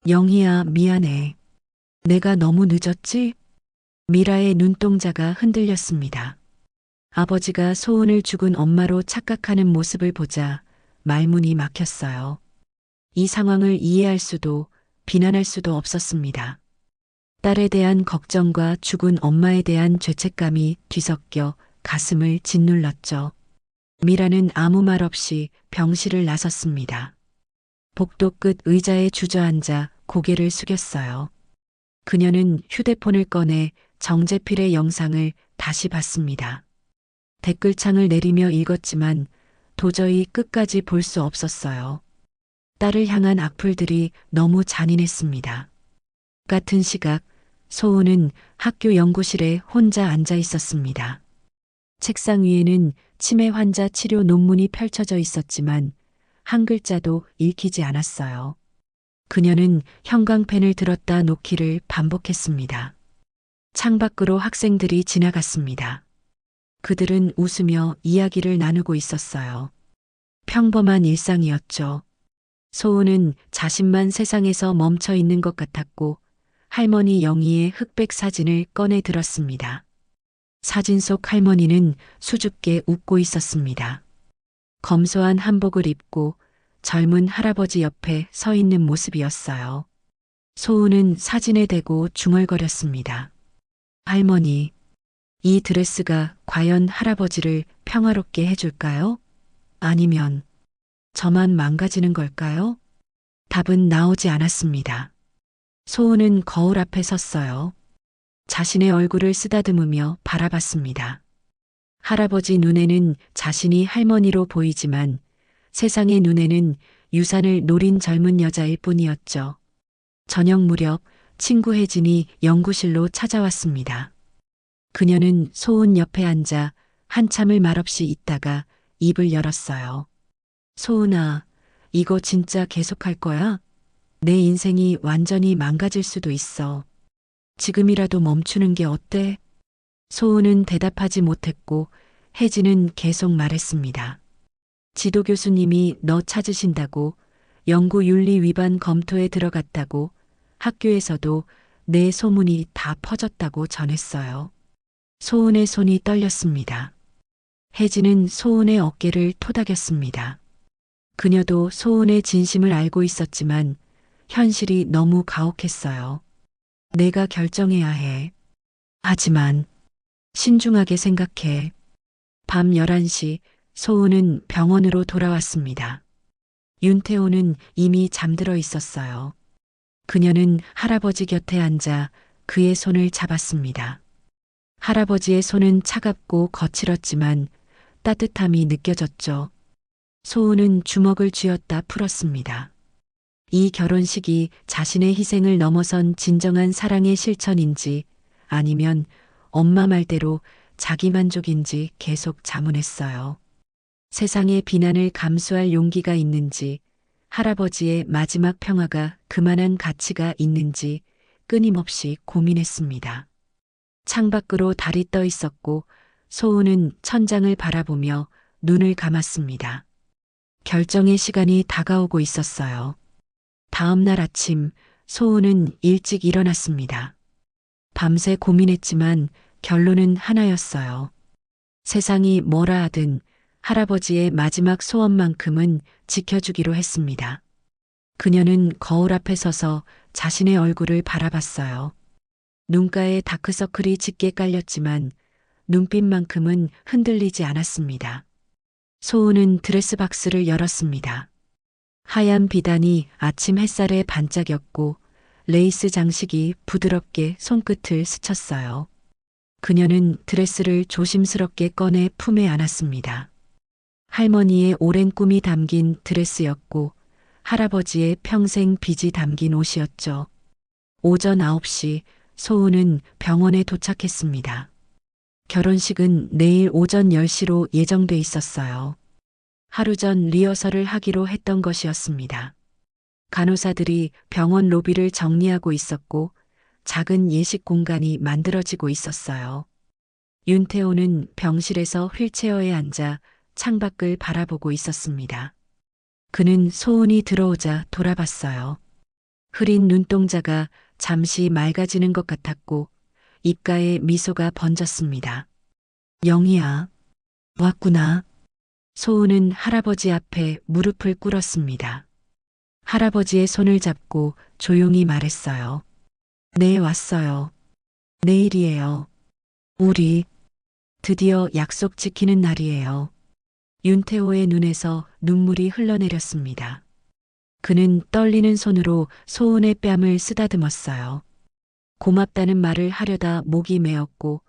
영희야, 미안해. 내가 너무 늦었지? 미라의 눈동자가 흔들렸습니다. 아버지가 소은을 죽은 엄마로 착각하는 모습을 보자 말문이 막혔어요. 이 상황을 이해할 수도 비난할 수도 없었습니다. 딸에 대한 걱정과 죽은 엄마에 대한 죄책감이 뒤섞여 가슴을 짓눌렀죠. 미라는 아무 말 없이 병실을 나섰습니다. 복도 끝 의자에 주저앉아 고개를 숙였어요. 그녀는 휴대폰을 꺼내 정재필의 영상을 다시 봤습니다. 댓글창을 내리며 읽었지만 도저히 끝까지 볼 수 없었어요. 딸을 향한 악플들이 너무 잔인했습니다. 같은 시각 소은은 학교 연구실에 혼자 앉아 있었습니다. 책상 위에는 치매 환자 치료 논문이 펼쳐져 있었지만 한 글자도 읽히지 않았어요. 그녀는 형광펜을 들었다 놓기를 반복했습니다. 창밖으로 학생들이 지나갔습니다. 그들은 웃으며 이야기를 나누고 있었어요. 평범한 일상이었죠. 소은은 자신만 세상에서 멈춰 있는 것 같았고 할머니 영희의 흑백 사진을 꺼내 들었습니다. 사진 속 할머니는 수줍게 웃고 있었습니다. 검소한 한복을 입고 젊은 할아버지 옆에 서 있는 모습이었어요. 소은은 사진에 대고 중얼거렸습니다. 할머니, 이 드레스가 과연 할아버지를 평화롭게 해줄까요? 아니면 저만 망가지는 걸까요? 답은 나오지 않았습니다. 소은은 거울 앞에 섰어요. 자신의 얼굴을 쓰다듬으며 바라봤습니다. 할아버지 눈에는 자신이 할머니로 보이지만 세상의 눈에는 유산을 노린 젊은 여자일 뿐이었죠. 저녁 무렵 친구 혜진이 연구실로 찾아왔습니다. 그녀는 소은 옆에 앉아 한참을 말없이 있다가 입을 열었어요. 소은아, 이거 진짜 계속할 거야? 내 인생이 완전히 망가질 수도 있어. 지금이라도 멈추는 게 어때? 소은은 대답하지 못했고 혜진은 계속 말했습니다. 지도 교수님이 너 찾으신다고, 연구윤리 위반 검토에 들어갔다고, 학교에서도 내 소문이 다 퍼졌다고 전했어요. 소은의 손이 떨렸습니다. 혜진은 소은의 어깨를 토닥였습니다. 그녀도 소은의 진심을 알고 있었지만 현실이 너무 가혹했어요. 내가 결정해야 해. 하지만 신중하게 생각해. 밤 11시 소은은 병원으로 돌아왔습니다. 윤태호는 이미 잠들어 있었어요. 그녀는 할아버지 곁에 앉아 그의 손을 잡았습니다. 할아버지의 손은 차갑고 거칠었지만 따뜻함이 느껴졌죠. 소은은 주먹을 쥐었다 풀었습니다. 이 결혼식이 자신의 희생을 넘어선 진정한 사랑의 실천인지 아니면 엄마 말대로 자기 만족인지 계속 자문했어요. 세상의 비난을 감수할 용기가 있는지, 할아버지의 마지막 평화가 그만한 가치가 있는지 끊임없이 고민했습니다. 창밖으로 달이 떠 있었고 소은은 천장을 바라보며 눈을 감았습니다. 결정의 시간이 다가오고 있었어요. 다음 날 아침 소은은 일찍 일어났습니다. 밤새 고민했지만 결론은 하나였어요. 세상이 뭐라 하든 할아버지의 마지막 소원만큼은 지켜주기로 했습니다. 그녀는 거울 앞에 서서 자신의 얼굴을 바라봤어요. 눈가에 다크서클이 짙게 깔렸지만 눈빛만큼은 흔들리지 않았습니다. 소은은 드레스 박스를 열었습니다. 하얀 비단이 아침 햇살에 반짝였고 레이스 장식이 부드럽게 손끝을 스쳤어요. 그녀는 드레스를 조심스럽게 꺼내 품에 안았습니다. 할머니의 오랜 꿈이 담긴 드레스였고 할아버지의 평생 빚이 담긴 옷이었죠. 오전 9시 소은은 병원에 도착했습니다. 결혼식은 내일 오전 10시로 예정돼 있었어요. 하루 전 리허설을 하기로 했던 것이었습니다. 간호사들이 병원 로비를 정리하고 있었고 작은 예식 공간이 만들어지고 있었어요. 윤태호는 병실에서 휠체어에 앉아 창밖을 바라보고 있었습니다. 그는 소은이 들어오자 돌아봤어요. 흐린 눈동자가 잠시 맑아지는 것 같았고 입가에 미소가 번졌습니다. 영희야, 왔구나. 소은은 할아버지 앞에 무릎을 꿇었습니다. 할아버지의 손을 잡고 조용히 말했어요. 네, 왔어요. 내일이에요. 우리 드디어 약속 지키는 날이에요. 윤태호의 눈에서 눈물이 흘러내렸습니다. 그는 떨리는 손으로 소은의 뺨을 쓰다듬었어요. 고맙다는 말을 하려다 목이 메었고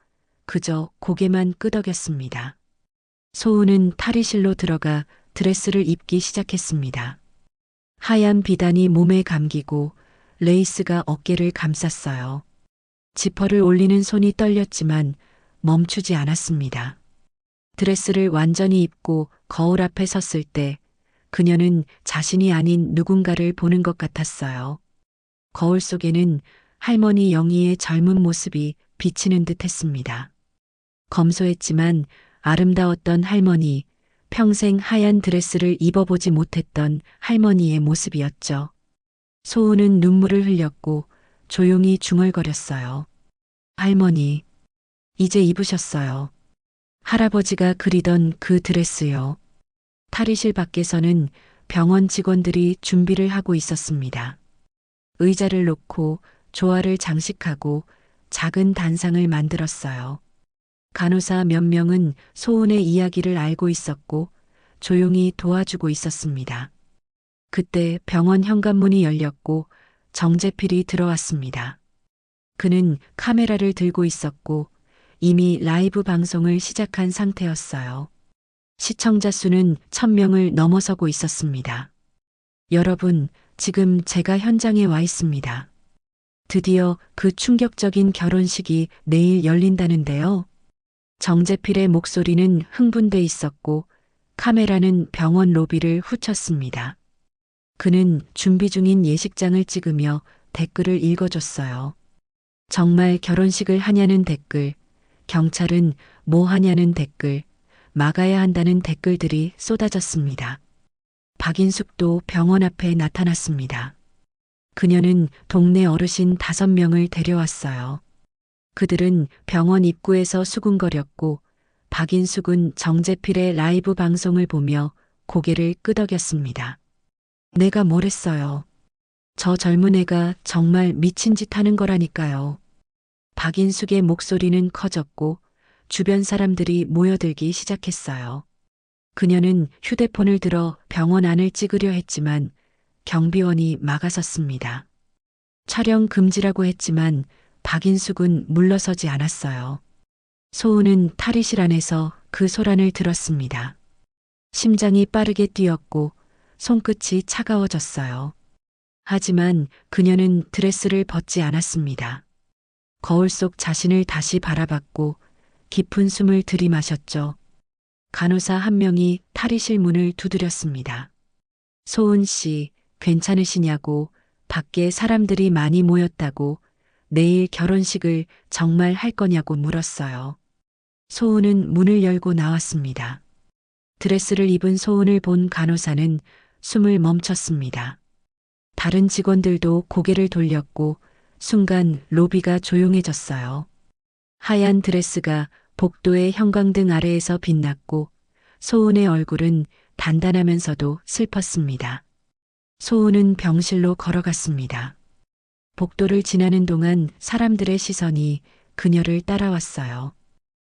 그저 고개만 끄덕였습니다. 소은은 탈의실로 들어가 드레스를 입기 시작했습니다. 하얀 비단이 몸에 감기고 레이스가 어깨를 감쌌어요. 지퍼를 올리는 손이 떨렸지만 멈추지 않았습니다. 드레스를 완전히 입고 거울 앞에 섰을 때 그녀는 자신이 아닌 누군가를 보는 것 같았어요. 거울 속에는 할머니 영희의 젊은 모습이 비치는 듯 했습니다. 검소했지만 아름다웠던 할머니, 평생 하얀 드레스를 입어보지 못했던 할머니의 모습이었죠. 소은은 눈물을 흘렸고 조용히 중얼거렸어요. 할머니, 이제 입으셨어요. 할아버지가 그리던 그 드레스요. 탈의실 밖에서는 병원 직원들이 준비를 하고 있었습니다. 의자를 놓고 조화를 장식하고 작은 단상을 만들었어요. 간호사 몇 명은 소은의 이야기를 알고 있었고 조용히 도와주고 있었습니다. 그때 병원 현관문이 열렸고 정재필이 들어왔습니다. 그는 카메라를 들고 있었고 이미 라이브 방송을 시작한 상태였어요. 시청자 수는 1000명을 넘어서고 있었습니다. 여러분, 지금 제가 현장에 와 있습니다. 드디어 그 충격적인 결혼식이 내일 열린다는데요. 정재필의 목소리는 흥분돼 있었고 카메라는 병원 로비를 훑었습니다. 그는 준비 중인 예식장을 찍으며 댓글을 읽어줬어요. 정말 결혼식을 하냐는 댓글, 경찰은 뭐 하냐는 댓글, 막아야 한다는 댓글들이 쏟아졌습니다. 박인숙도 병원 앞에 나타났습니다. 그녀는 동네 어르신 5명을 데려왔어요. 그들은 병원 입구에서 수군거렸고 박인숙은 정재필의 라이브 방송을 보며 고개를 끄덕였습니다. 내가 뭘 했어요. 저 젊은 애가 정말 미친 짓 하는 거라니까요. 박인숙의 목소리는 커졌고 주변 사람들이 모여들기 시작했어요. 그녀는 휴대폰을 들어 병원 안을 찍으려 했지만 경비원이 막아섰습니다. 촬영 금지라고 했지만 박인숙은 물러서지 않았어요. 소은은 탈의실 안에서 그 소란을 들었습니다. 심장이 빠르게 뛰었고 손끝이 차가워졌어요. 하지만 그녀는 드레스를 벗지 않았습니다. 거울 속 자신을 다시 바라봤고 깊은 숨을 들이마셨죠. 간호사 한 명이 탈의실 문을 두드렸습니다. 소은 씨, 괜찮으시냐고, 밖에 사람들이 많이 모였다고, 내일 결혼식을 정말 할 거냐고 물었어요. 소은은 문을 열고 나왔습니다. 드레스를 입은 소은을 본 간호사는 숨을 멈췄습니다. 다른 직원들도 고개를 돌렸고 순간 로비가 조용해졌어요. 하얀 드레스가 복도의 형광등 아래에서 빛났고 소은의 얼굴은 단단하면서도 슬펐습니다. 소은은 병실로 걸어갔습니다. 복도를 지나는 동안 사람들의 시선이 그녀를 따라왔어요.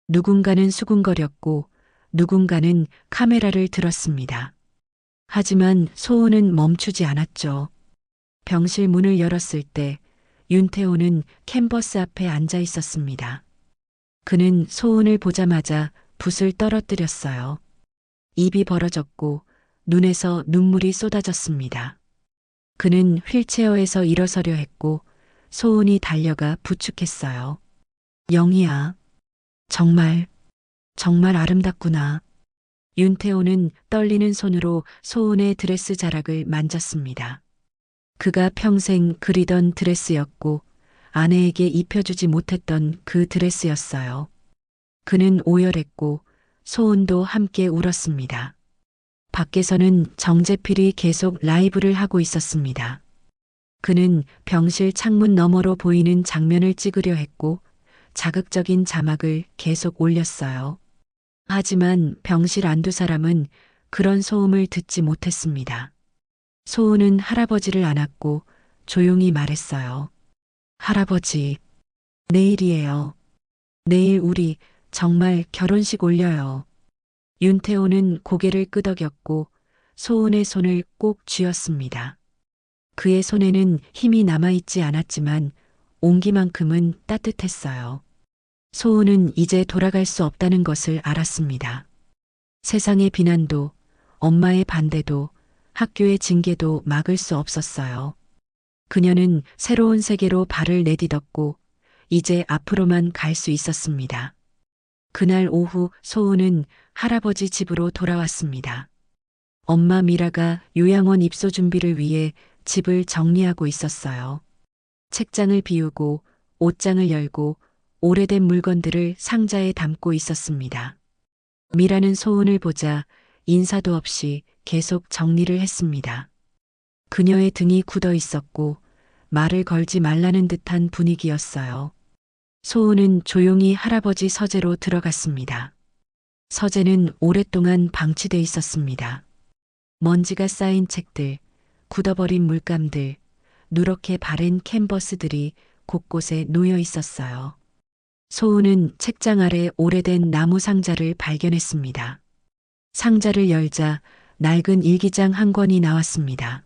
누군가는 수군거렸고 누군가는 카메라를 들었습니다. 하지만 소은은 멈추지 않았죠. 병실 문을 열었을 때 윤태호는 캔버스 앞에 앉아 있었습니다. 그는 소은을 보자마자 붓을 떨어뜨렸어요. 입이 벌어졌고 눈에서 눈물이 쏟아졌습니다. 그는 휠체어에서 일어서려 했고 소은이 달려가 부축했어요. 영희야, 정말, 정말 아름답구나. 윤태호는 떨리는 손으로 소은의 드레스 자락을 만졌습니다. 그가 평생 그리던 드레스였고 아내에게 입혀주지 못했던 그 드레스였어요. 그는 오열했고 소은도 함께 울었습니다. 밖에서는 정재필이 계속 라이브를 하고 있었습니다. 그는 병실 창문 너머로 보이는 장면을 찍으려 했고 자극적인 자막을 계속 올렸어요. 하지만 병실 안두 사람은 그런 소음을 듣지 못했습니다. 소은은 할아버지를 안았고 조용히 말했어요. 할아버지, 내일이에요. 내일 우리 정말 결혼식 올려요. 윤태호는 고개를 끄덕였고 소은의 손을 꼭 쥐었습니다. 그의 손에는 힘이 남아있지 않았지만 온기만큼은 따뜻했어요. 소은은 이제 돌아갈 수 없다는 것을 알았습니다. 세상의 비난도, 엄마의 반대도, 학교의 징계도 막을 수 없었어요. 그녀는 새로운 세계로 발을 내딛었고 이제 앞으로만 갈 수 있었습니다. 그날 오후 소은은 할아버지 집으로 돌아왔습니다. 엄마 미라가 요양원 입소 준비를 위해 집을 정리하고 있었어요. 책장을 비우고 옷장을 열고 오래된 물건들을 상자에 담고 있었습니다. 미라는 소은을 보자 인사도 없이 계속 정리를 했습니다. 그녀의 등이 굳어 있었고 말을 걸지 말라는 듯한 분위기였어요. 소은은 조용히 할아버지 서재로 들어갔습니다. 서재는 오랫동안 방치돼 있었습니다. 먼지가 쌓인 책들, 굳어버린 물감들, 누렇게 바랜 캔버스들이 곳곳에 놓여 있었어요. 소은은 책장 아래 오래된 나무 상자를 발견했습니다. 상자를 열자 낡은 일기장 한 권이 나왔습니다.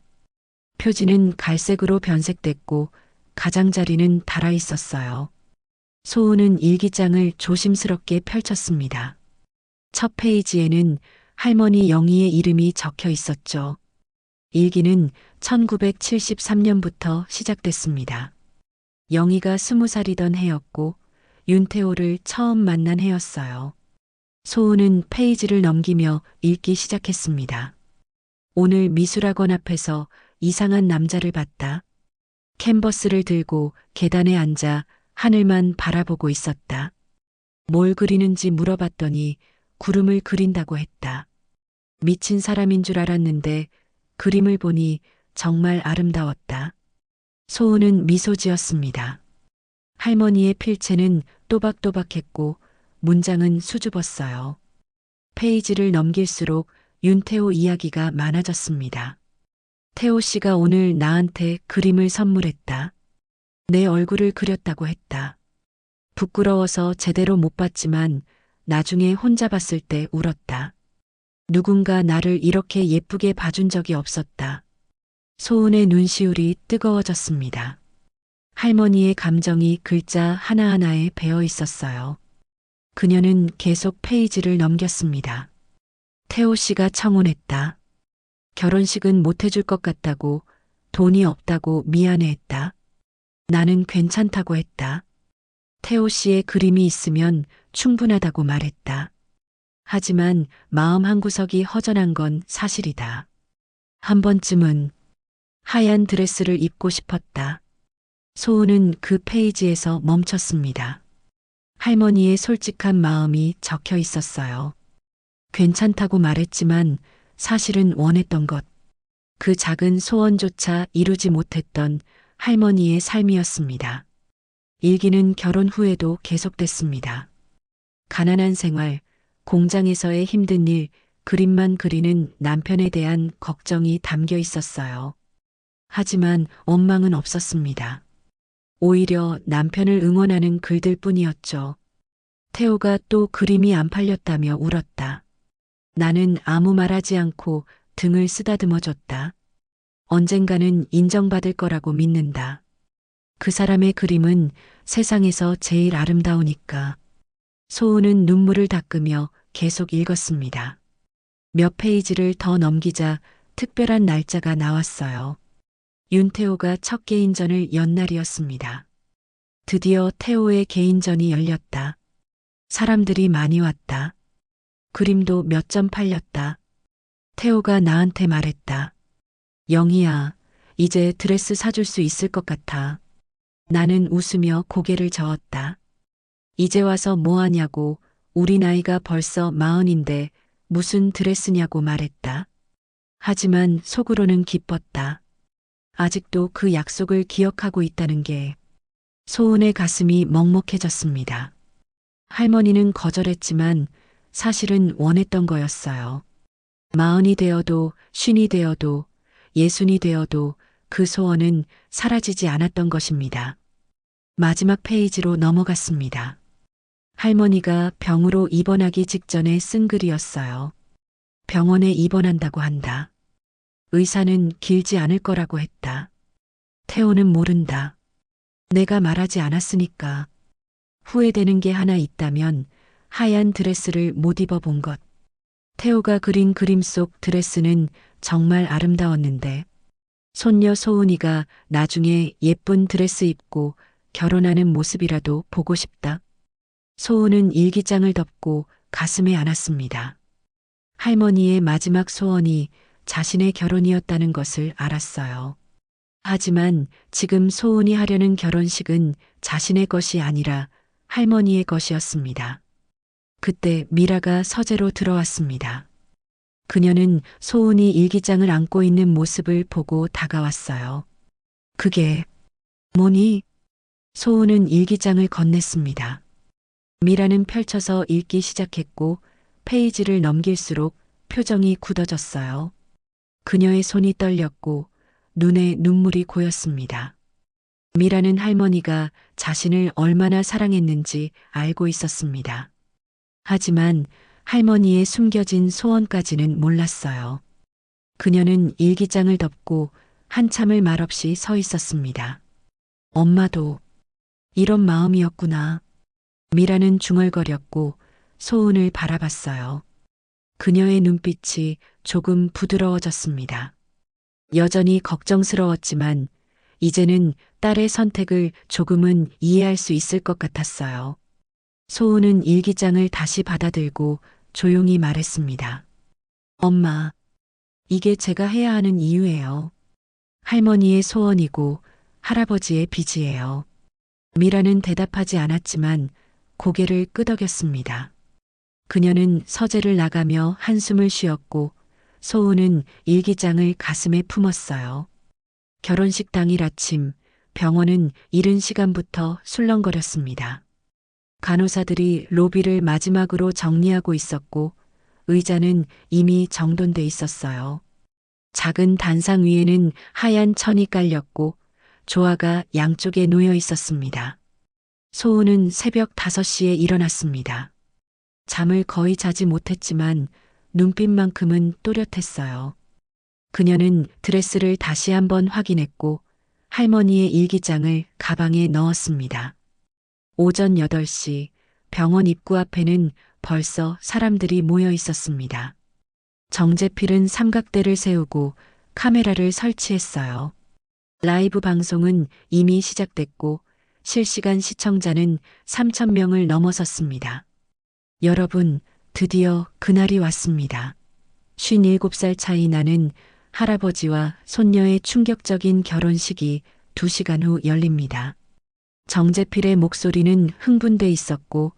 표지는 갈색으로 변색됐고 가장자리는 닳아 있었어요. 소은은 일기장을 조심스럽게 펼쳤습니다. 첫 페이지에는 할머니 영희의 이름이 적혀 있었죠. 일기는 1973년부터 시작됐습니다. 영희가 20살이던 해였고 윤태호를 처음 만난 해였어요. 소은은 페이지를 넘기며 읽기 시작했습니다. 오늘 미술학원 앞에서 이상한 남자를 봤다. 캔버스를 들고 계단에 앉아 하늘만 바라보고 있었다. 뭘 그리는지 물어봤더니 구름을 그린다고 했다. 미친 사람인 줄 알았는데 그림을 보니 정말 아름다웠다. 소은은 미소 지었습니다. 할머니의 필체는 또박또박했고 문장은 수줍었어요. 페이지를 넘길수록 윤태호 이야기가 많아졌습니다. 태호 씨가 오늘 나한테 그림을 선물했다. 내 얼굴을 그렸다고 했다. 부끄러워서 제대로 못 봤지만 나중에 혼자 봤을 때 울었다. 누군가 나를 이렇게 예쁘게 봐준 적이 없었다. 소은의 눈시울이 뜨거워졌습니다. 할머니의 감정이 글자 하나하나에 배어 있었어요. 그녀는 계속 페이지를 넘겼습니다. 태호 씨가 청혼했다. 결혼식은 못 해줄 것 같다고, 돈이 없다고 미안해했다. 나는 괜찮다고 했다. 태호 씨의 그림이 있으면 충분하다고 말했다. 하지만 마음 한구석이 허전한 건 사실이다. 한 번쯤은 하얀 드레스를 입고 싶었다. 소은은 그 페이지에서 멈췄습니다. 할머니의 솔직한 마음이 적혀 있었어요. 괜찮다고 말했지만 사실은 원했던 것, 그 작은 소원조차 이루지 못했던 할머니의 삶이었습니다. 일기는 결혼 후에도 계속됐습니다. 가난한 생활, 공장에서의 힘든 일, 그림만 그리는 남편에 대한 걱정이 담겨 있었어요. 하지만 원망은 없었습니다. 오히려 남편을 응원하는 글들 뿐이었죠. 태호가 또 그림이 안 팔렸다며 울었다. 나는 아무 말하지 않고 등을 쓰다듬어줬다. 언젠가는 인정받을 거라고 믿는다. 그 사람의 그림은 세상에서 제일 아름다우니까. 소은은 눈물을 닦으며 계속 읽었습니다. 몇 페이지를 더 넘기자 특별한 날짜가 나왔어요. 윤태호가 첫 개인전을 연 날이었습니다. 드디어 태호의 개인전이 열렸다. 사람들이 많이 왔다. 그림도 몇 점 팔렸다. 태호가 나한테 말했다. 영희야, 이제 드레스 사줄 수 있을 것 같아. 나는 웃으며 고개를 저었다. 이제 와서 뭐 하냐고, 우리 나이가 벌써 40인데 무슨 드레스냐고 말했다. 하지만 속으로는 기뻤다. 아직도 그 약속을 기억하고 있다는 게. 소은의 가슴이 먹먹해졌습니다. 할머니는 거절했지만 사실은 원했던 거였어요. 40이 되어도 50이 되어도 60이 되어도 그 소원은 사라지지 않았던 것입니다. 마지막 페이지로 넘어갔습니다. 할머니가 병으로 입원하기 직전에 쓴 글이었어요. 병원에 입원한다고 한다. 의사는 길지 않을 거라고 했다. 태호는 모른다. 내가 말하지 않았으니까. 후회되는 게 하나 있다면 하얀 드레스를 못 입어본 것. 태호가 그린 그림 속 드레스는 정말 아름다웠는데 손녀 소은이가 나중에 예쁜 드레스 입고 결혼하는 모습이라도 보고 싶다. 소은은 일기장을 덮고 가슴에 안았습니다. 할머니의 마지막 소원이 자신의 결혼이었다는 것을 알았어요. 하지만 지금 소은이 하려는 결혼식은 자신의 것이 아니라 할머니의 것이었습니다. 그때 미라가 서재로 들어왔습니다. 그녀는 소은이 일기장을 안고 있는 모습을 보고 다가왔어요. 그게 뭐니? 소은은 일기장을 건넸습니다. 미라는 펼쳐서 읽기 시작했고 페이지를 넘길수록 표정이 굳어졌어요. 그녀의 손이 떨렸고 눈에 눈물이 고였습니다. 미라는 할머니가 자신을 얼마나 사랑했는지 알고 있었습니다. 하지만 할머니의 숨겨진 소원까지는 몰랐어요. 그녀는 일기장을 덮고 한참을 말없이 서 있었습니다. 엄마도 이런 마음이었구나. 미라는 중얼거렸고 소은을 바라봤어요. 그녀의 눈빛이 조금 부드러워졌습니다. 여전히 걱정스러웠지만 이제는 딸의 선택을 조금은 이해할 수 있을 것 같았어요. 소은은 일기장을 다시 받아들고 조용히 말했습니다. 엄마, 이게 제가 해야 하는 이유예요. 할머니의 소원이고 할아버지의 빚이에요. 미라는 대답하지 않았지만 고개를 끄덕였습니다. 그녀는 서재를 나가며 한숨을 쉬었고 소은은 일기장을 가슴에 품었어요. 결혼식 당일 아침 병원은 이른 시간부터 술렁거렸습니다. 간호사들이 로비를 마지막으로 정리하고 있었고 의자는 이미 정돈돼 있었어요. 작은 단상 위에는 하얀 천이 깔렸고 조화가 양쪽에 놓여 있었습니다. 소은은 새벽 5시에 일어났습니다. 잠을 거의 자지 못했지만 눈빛만큼은 또렷했어요. 그녀는 드레스를 다시 한번 확인했고 할머니의 일기장을 가방에 넣었습니다. 오전 8시 병원 입구 앞에는 벌써 사람들이 모여 있었습니다. 정재필은 삼각대를 세우고 카메라를 설치했어요. 라이브 방송은 이미 시작됐고 실시간 시청자는 3,000명을 넘어섰습니다. 여러분, 드디어 그날이 왔습니다. 57살 차이 나는 할아버지와 손녀의 충격적인 결혼식이 2시간 후 열립니다. 정재필의 목소리는 흥분돼 있었고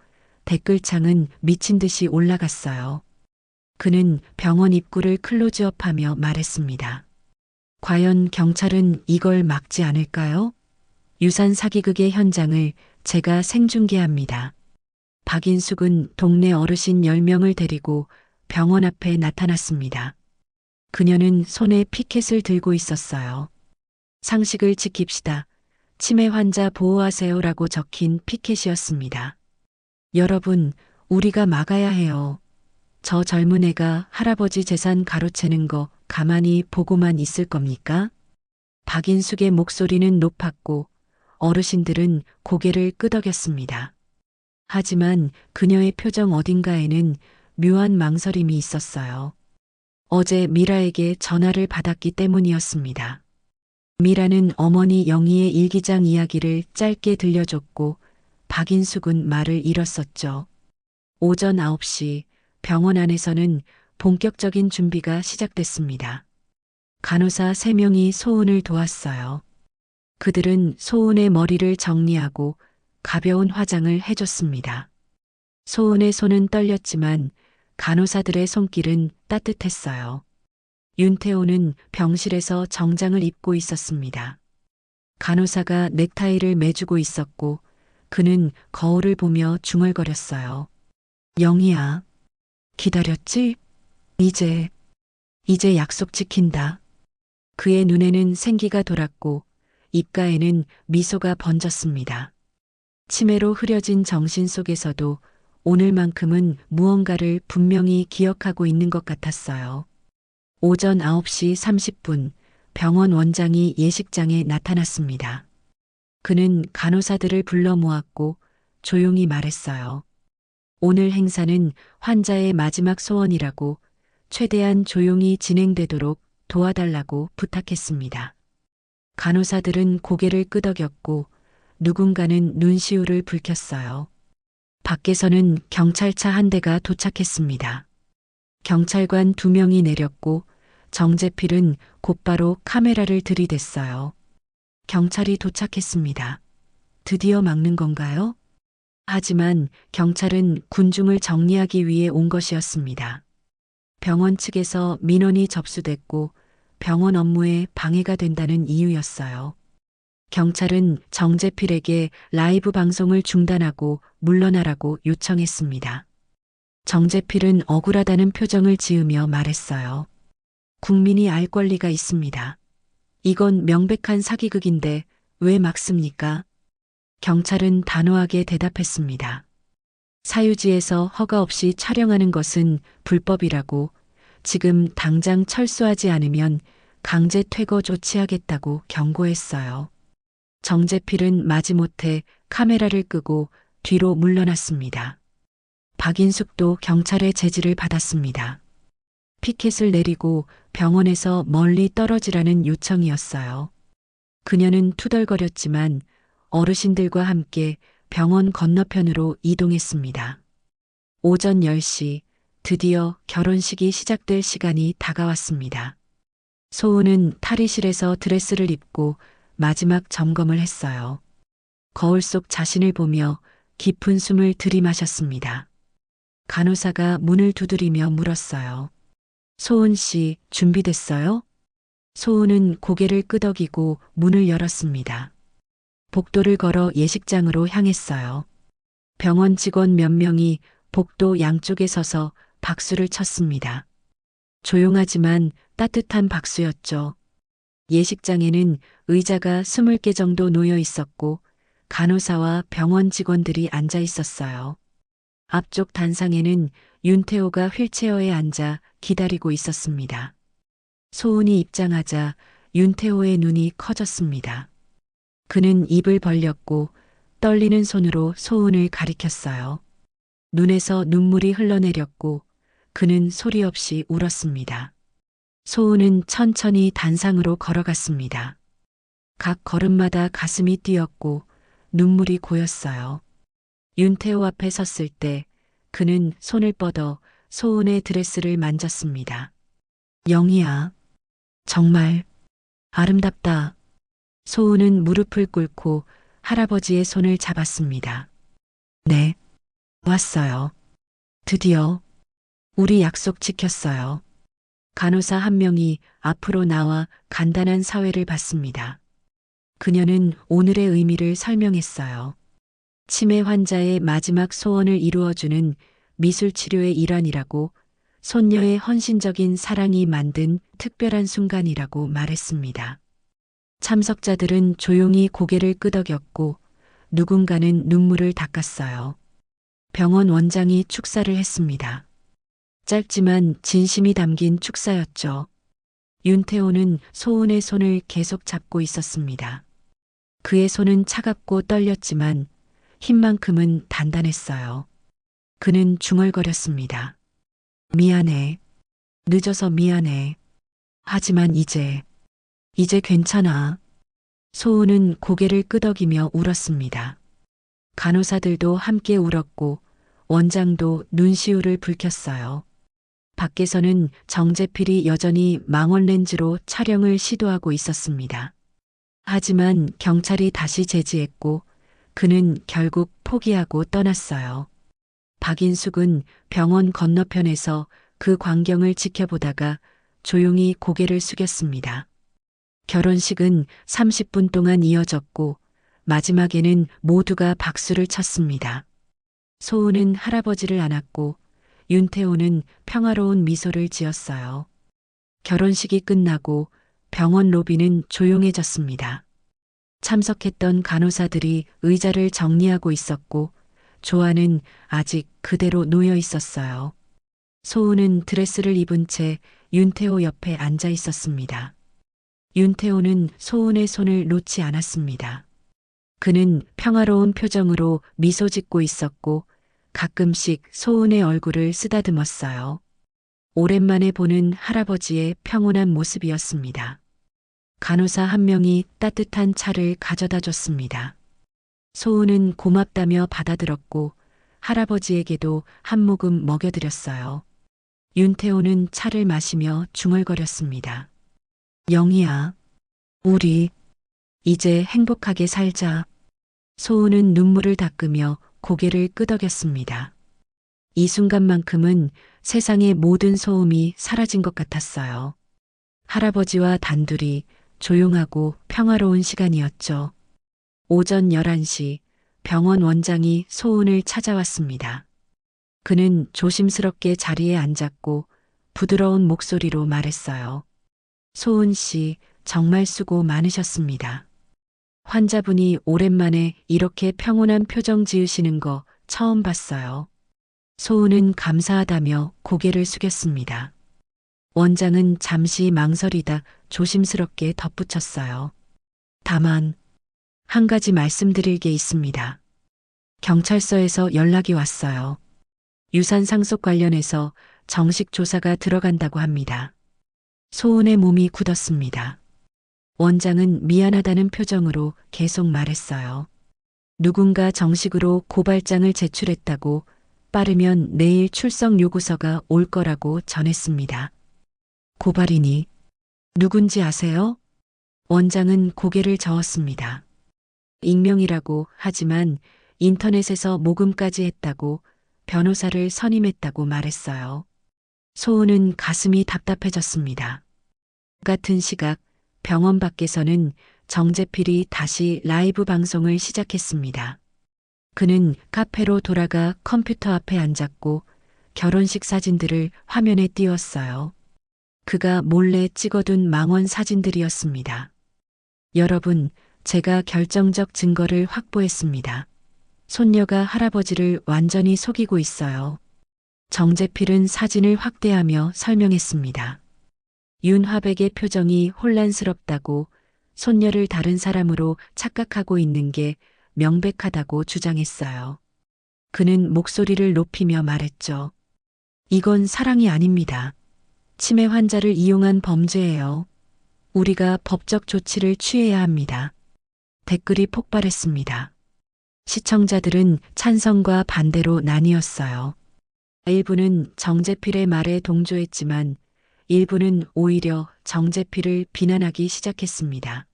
댓글창은 미친 듯이 올라갔어요. 그는 병원 입구를 클로즈업하며 말했습니다. 과연 경찰은 이걸 막지 않을까요? 유산 사기극의 현장을 제가 생중계합니다. 박인숙은 동네 어르신 10명을 데리고 병원 앞에 나타났습니다. 그녀는 손에 피켓을 들고 있었어요. 상식을 지킵시다. 치매 환자 보호하세요라고 적힌 피켓이었습니다. 여러분, 우리가 막아야 해요. 저 젊은 애가 할아버지 재산 가로채는 거 가만히 보고만 있을 겁니까? 박인숙의 목소리는 높았고 어르신들은 고개를 끄덕였습니다. 하지만 그녀의 표정 어딘가에는 묘한 망설임이 있었어요. 어제 미라에게 전화를 받았기 때문이었습니다. 미라는 어머니 영희의 일기장 이야기를 짧게 들려줬고 박인숙은 말을 잃었었죠. 오전 9시 병원 안에서는 본격적인 준비가 시작됐습니다. 간호사 3명이 소은을 도왔어요. 그들은 소은의 머리를 정리하고 가벼운 화장을 해줬습니다. 소은의 손은 떨렸지만 간호사들의 손길은 따뜻했어요. 윤태호는 병실에서 정장을 입고 있었습니다. 간호사가 넥타이를 매주고 있었고 그는 거울을 보며 중얼거렸어요. 영희야, 기다렸지? 이제 약속 지킨다. 그의 눈에는 생기가 돌았고 입가에는 미소가 번졌습니다. 치매로 흐려진 정신 속에서도 오늘만큼은 무언가를 분명히 기억하고 있는 것 같았어요. 오전 9시 30분 병원 원장이 예식장에 나타났습니다. 그는 간호사들을 불러 모았고 조용히 말했어요. 오늘 행사는 환자의 마지막 소원이라고 최대한 조용히 진행되도록 도와달라고 부탁했습니다. 간호사들은 고개를 끄덕였고 누군가는 눈시울을 붉혔어요. 밖에서는 경찰차 한 대가 도착했습니다. 경찰관 2명이 내렸고 정재필은 곧바로 카메라를 들이댔어요. 경찰이 도착했습니다. 드디어 막는 건가요? 하지만 경찰은 군중을 정리하기 위해 온 것이었습니다. 병원 측에서 민원이 접수됐고 병원 업무에 방해가 된다는 이유였어요. 경찰은 정재필에게 라이브 방송을 중단하고 물러나라고 요청했습니다. 정재필은 억울하다는 표정을 지으며 말했어요. 국민이 알 권리가 있습니다. 이건 명백한 사기극인데 왜 막습니까? 경찰은 단호하게 대답했습니다. 사유지에서 허가 없이 촬영하는 것은 불법이라고 지금 당장 철수하지 않으면 강제 퇴거 조치하겠다고 경고했어요. 정재필은 마지못해 카메라를 끄고 뒤로 물러났습니다. 박인숙도 경찰의 제지를 받았습니다. 피켓을 내리고 병원에서 멀리 떨어지라는 요청이었어요. 그녀는 투덜거렸지만 어르신들과 함께 병원 건너편으로 이동했습니다. 오전 10시 드디어 결혼식이 시작될 시간이 다가왔습니다. 소은은 탈의실에서 드레스를 입고 마지막 점검을 했어요. 거울 속 자신을 보며 깊은 숨을 들이마셨습니다. 간호사가 문을 두드리며 물었어요. 소은 씨, 준비됐어요? 소은은 고개를 끄덕이고 문을 열었습니다. 복도를 걸어 예식장으로 향했어요. 병원 직원 몇 명이 복도 양쪽에 서서 박수를 쳤습니다. 조용하지만 따뜻한 박수였죠. 예식장에는 의자가 20개 정도 놓여 있었고 간호사와 병원 직원들이 앉아 있었어요. 앞쪽 단상에는 윤태호가 휠체어에 앉아 기다리고 있었습니다. 소은이 입장하자 윤태호의 눈이 커졌습니다. 그는 입을 벌렸고 떨리는 손으로 소은을 가리켰어요. 눈에서 눈물이 흘러내렸고 그는 소리 없이 울었습니다. 소은은 천천히 단상으로 걸어갔습니다. 각 걸음마다 가슴이 뛰었고 눈물이 고였어요. 윤태호 앞에 섰을 때 그는 손을 뻗어 소은의 드레스를 만졌습니다. 영희야, 정말 아름답다. 소은은 무릎을 꿇고 할아버지의 손을 잡았습니다. 네, 왔어요. 드디어 우리 약속 지켰어요. 간호사 한 명이 앞으로 나와 간단한 사회를 받습니다. 그녀는 오늘의 의미를 설명했어요. 치매 환자의 마지막 소원을 이루어주는 미술치료의 일환이라고, 손녀의 헌신적인 사랑이 만든 특별한 순간이라고 말했습니다. 참석자들은 조용히 고개를 끄덕였고 누군가는 눈물을 닦았어요. 병원 원장이 축사를 했습니다. 짧지만 진심이 담긴 축사였죠. 윤태호는 소은의 손을 계속 잡고 있었습니다. 그의 손은 차갑고 떨렸지만 힘만큼은 단단했어요. 그는 중얼거렸습니다. 미안해. 늦어서 미안해. 하지만 이제 괜찮아. 소은은 고개를 끄덕이며 울었습니다. 간호사들도 함께 울었고 원장도 눈시울을 붉혔어요. 밖에서는 정재필이 여전히 망원 렌즈로 촬영을 시도하고 있었습니다. 하지만 경찰이 다시 제지했고 그는 결국 포기하고 떠났어요. 박인숙은 병원 건너편에서 그 광경을 지켜보다가 조용히 고개를 숙였습니다. 결혼식은 30분 동안 이어졌고 마지막에는 모두가 박수를 쳤습니다. 소은은 할아버지를 안았고 윤태호는 평화로운 미소를 지었어요. 결혼식이 끝나고 병원 로비는 조용해졌습니다. 참석했던 간호사들이 의자를 정리하고 있었고 조아는 아직 그대로 놓여 있었어요. 소은은 드레스를 입은 채 윤태호 옆에 앉아 있었습니다. 윤태호는 소은의 손을 놓지 않았습니다. 그는 평화로운 표정으로 미소 짓고 있었고 가끔씩 소은의 얼굴을 쓰다듬었어요. 오랜만에 보는 할아버지의 평온한 모습이었습니다. 간호사 한 명이 따뜻한 차를 가져다 줬습니다. 소은은 고맙다며 받아들었고 할아버지에게도 한 모금 먹여드렸어요. 윤태호는 차를 마시며 중얼거렸습니다. 영희야, 우리 이제 행복하게 살자. 소은은 눈물을 닦으며 고개를 끄덕였습니다. 이 순간만큼은 세상의 모든 소음이 사라진 것 같았어요. 할아버지와 단둘이 조용하고 평화로운 시간이었죠. 오전 11시 병원 원장이 소은을 찾아왔습니다. 그는 조심스럽게 자리에 앉았고 부드러운 목소리로 말했어요. 소은 씨, 정말 수고 많으셨습니다. 환자분이 오랜만에 이렇게 평온한 표정 지으시는 거 처음 봤어요. 소은은 감사하다며 고개를 숙였습니다. 원장은 잠시 망설이다 조심스럽게 덧붙였어요. 다만 한 가지 말씀드릴 게 있습니다. 경찰서에서 연락이 왔어요. 유산 상속 관련해서 정식 조사가 들어간다고 합니다. 소은의 몸이 굳었습니다. 원장은 미안하다는 표정으로 계속 말했어요. 누군가 정식으로 고발장을 제출했다고, 빠르면 내일 출석 요구서가 올 거라고 전했습니다. 고발이니 누군지 아세요? 원장은 고개를 저었습니다. 익명이라고 하지만 인터넷에서 모금까지 했다고, 변호사를 선임했다고 말했어요. 소은은 가슴이 답답해졌습니다. 같은 시각 병원 밖에서는 정재필이 다시 라이브 방송을 시작했습니다. 그는 카페로 돌아가 컴퓨터 앞에 앉았고 결혼식 사진들을 화면에 띄웠어요. 그가 몰래 찍어둔 망원 사진들이었습니다. 여러분, 제가 결정적 증거를 확보했습니다. 손녀가 할아버지를 완전히 속이고 있어요. 정재필은 사진을 확대하며 설명했습니다. 윤화백의 표정이 혼란스럽다고, 손녀를 다른 사람으로 착각하고 있는 게 명백하다고 주장했어요. 그는 목소리를 높이며 말했죠. 이건 사랑이 아닙니다. 치매 환자를 이용한 범죄예요. 우리가 법적 조치를 취해야 합니다. 댓글이 폭발했습니다. 시청자들은 찬성과 반대로 나뉘었어요. 일부는 정재필의 말에 동조했지만 일부는 오히려 정재필을 비난하기 시작했습니다.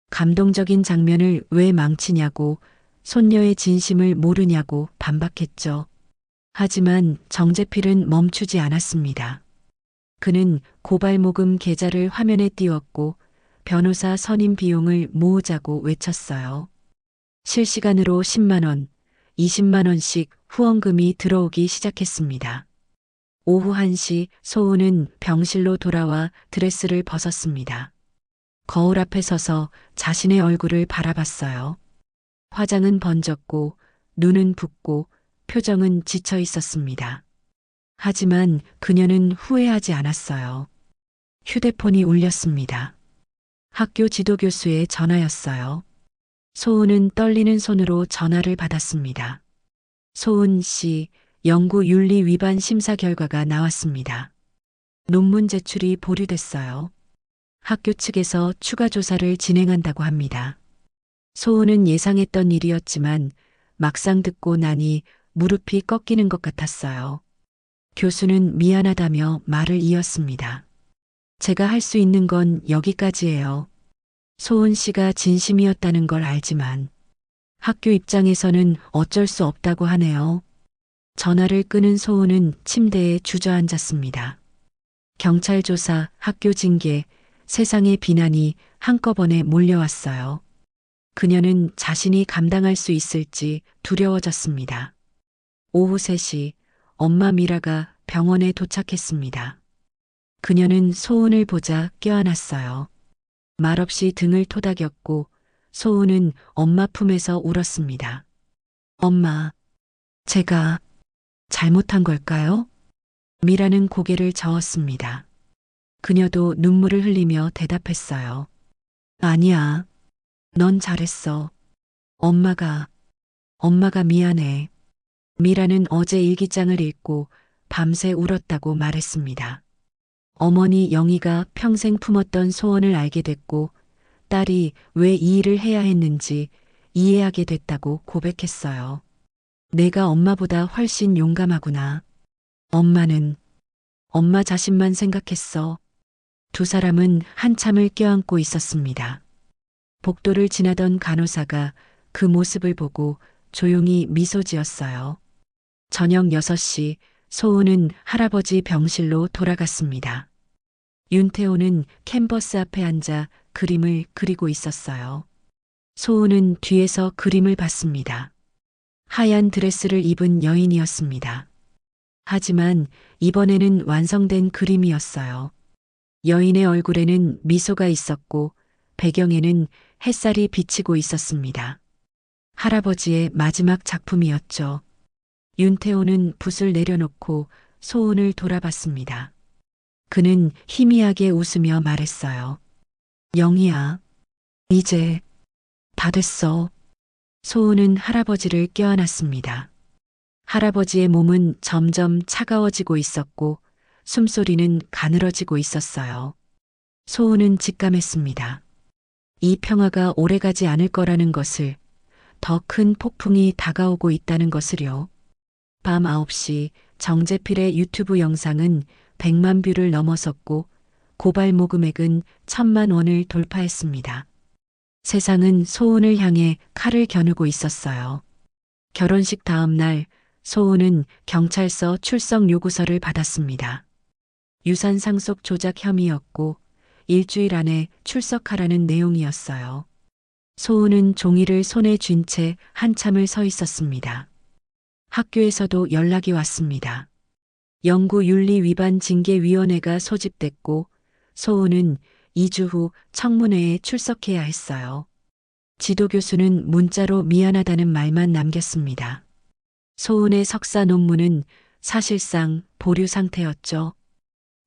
감동적인 장면을 왜 망치냐고, 손녀의 진심을 모르냐고 반박했죠. 하지만 정재필은 멈추지 않았습니다. 그는 고발 모금 계좌를 화면에 띄웠고 변호사 선임 비용을 모으자고 외쳤어요. 실시간으로 10만 원, 20만 원씩 후원금이 들어오기 시작했습니다. 오후 1시 소은은 병실로 돌아와 드레스를 벗었습니다. 거울 앞에 서서 자신의 얼굴을 바라봤어요. 화장은 번졌고 눈은 붓고 표정은 지쳐 있었습니다. 하지만 그녀는 후회하지 않았어요. 휴대폰이 울렸습니다. 학교 지도교수의 전화였어요. 소은은 떨리는 손으로 전화를 받았습니다. 소은 씨, 연구 윤리 위반 심사 결과가 나왔습니다. 논문 제출이 보류됐어요. 학교 측에서 추가 조사를 진행한다고 합니다. 소은은 예상했던 일이었지만 막상 듣고 나니 무릎이 꺾이는 것 같았어요. 교수는 미안하다며 말을 이었습니다. 제가 할 수 있는 건 여기까지예요. 소은 씨가 진심이었다는 걸 알지만 학교 입장에서는 어쩔 수 없다고 하네요. 전화를 끊은 소은은 침대에 주저앉았습니다. 경찰 조사, 학교 징계, 세상의 비난이 한꺼번에 몰려왔어요. 그녀는 자신이 감당할 수 있을지 두려워졌습니다. 오후 3시 엄마 미라가 병원에 도착했습니다. 그녀는 소은을 보자 껴안았어요. 말없이 등을 토닥였고 소은은 엄마 품에서 울었습니다. 엄마, 제가 잘못한 걸까요? 미라는 고개를 저었습니다. 그녀도 눈물을 흘리며 대답했어요. 아니야, 넌 잘했어. 엄마가 미안해. 미라는 어제 일기장을 읽고 밤새 울었다고 말했습니다. 어머니 영희가 평생 품었던 소원을 알게 됐고 딸이 왜 이 일을 해야 했는지 이해하게 됐다고 고백했어요. 내가 엄마보다 훨씬 용감하구나. 엄마는 엄마 자신만 생각했어. 두 사람은 한참을 껴안고 있었습니다. 복도를 지나던 간호사가 그 모습을 보고 조용히 미소 지었어요. 저녁 6시 소은은 할아버지 병실로 돌아갔습니다. 윤태호는 캔버스 앞에 앉아 그림을 그리고 있었어요. 소은은 뒤에서 그림을 봤습니다. 하얀 드레스를 입은 여인이었습니다. 하지만 이번에는 완성된 그림이었어요. 여인의 얼굴에는 미소가 있었고 배경에는 햇살이 비치고 있었습니다. 할아버지의 마지막 작품이었죠. 윤태호는 붓을 내려놓고 소은을 돌아봤습니다. 그는 희미하게 웃으며 말했어요. 영희야, 이제 다 됐어. 소은은 할아버지를 껴안았습니다. 할아버지의 몸은 점점 차가워지고 있었고 숨소리는 가늘어지고 있었어요. 소은은 직감했습니다. 이 평화가 오래가지 않을 거라는 것을, 더 큰 폭풍이 다가오고 있다는 것을요. 밤 9시 정재필의 유튜브 영상은 100만 뷰를 넘어섰고 고발 모금액은 1,000만 원을 돌파했습니다. 세상은 소은을 향해 칼을 겨누고 있었어요. 결혼식 다음 날 소은은 경찰서 출석 요구서를 받았습니다. 유산 상속 조작 혐의였고 일주일 안에 출석하라는 내용이었어요. 소은은 종이를 손에 쥔 채 한참을 서 있었습니다. 학교에서도 연락이 왔습니다. 연구윤리 위반 징계위원회가 소집됐고 소은은 2주 후 청문회에 출석해야 했어요. 지도교수는 문자로 미안하다는 말만 남겼습니다. 소은의 석사 논문은 사실상 보류 상태였죠.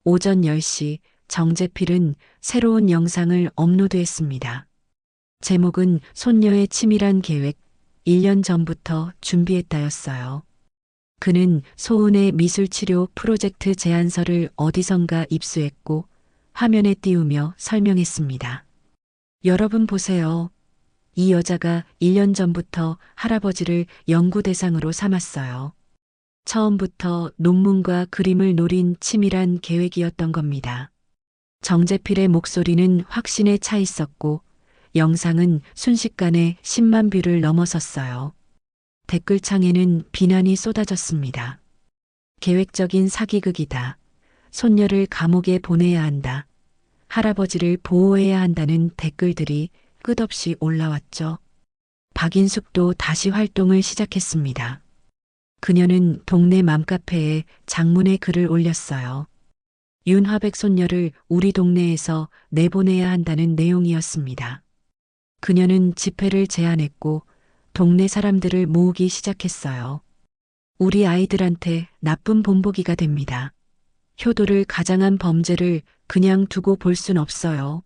오전 10시 정재필은 새로운 영상을 업로드했습니다. 제목은 손녀의 치밀한 계획, 1년 전부터 준비했다였어요. 그는 소은의 미술치료 프로젝트 제안서를 어디선가 입수했고 화면에 띄우며 설명했습니다. 여러분 보세요. 이 여자가 1년 전부터 할아버지를 연구 대상으로 삼았어요. 처음부터 논문과 그림을 노린 치밀한 계획이었던 겁니다. 정재필의 목소리는 확신에 차 있었고 영상은 순식간에 10만 뷰를 넘어섰어요. 댓글창에는 비난이 쏟아졌습니다. 계획적인 사기극이다. 손녀를 감옥에 보내야 한다. 할아버지를 보호해야 한다는 댓글들이 끝없이 올라왔죠. 박인숙도 다시 활동을 시작했습니다. 그녀는 동네 맘카페에 장문의 글을 올렸어요. 윤화백 손녀를 우리 동네에서 내보내야 한다는 내용이었습니다. 그녀는 집회를 제안했고 동네 사람들을 모으기 시작했어요. 우리 아이들한테 나쁜 본보기가 됩니다. 효도를 가장한 범죄를 그냥 두고 볼 순 없어요.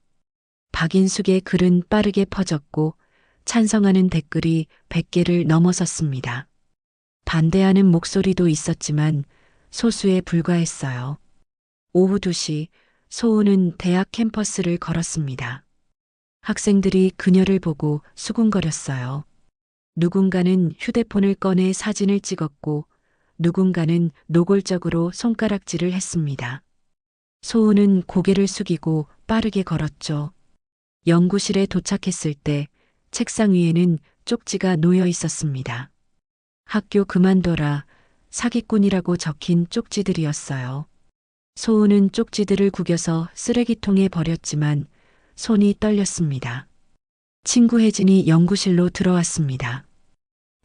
박인숙의 글은 빠르게 퍼졌고 찬성하는 댓글이 100개를 넘어섰습니다. 반대하는 목소리도 있었지만 소수에 불과했어요. 오후 2시 소은은 대학 캠퍼스를 걸었습니다. 학생들이 그녀를 보고 수군거렸어요. 누군가는 휴대폰을 꺼내 사진을 찍었고 누군가는 노골적으로 손가락질을 했습니다. 소은은 고개를 숙이고 빠르게 걸었죠. 연구실에 도착했을 때 책상 위에는 쪽지가 놓여 있었습니다. 학교 그만둬라, 사기꾼이라고 적힌 쪽지들이었어요. 소은은 쪽지들을 구겨서 쓰레기통에 버렸지만 손이 떨렸습니다. 친구 혜진이 연구실로 들어왔습니다.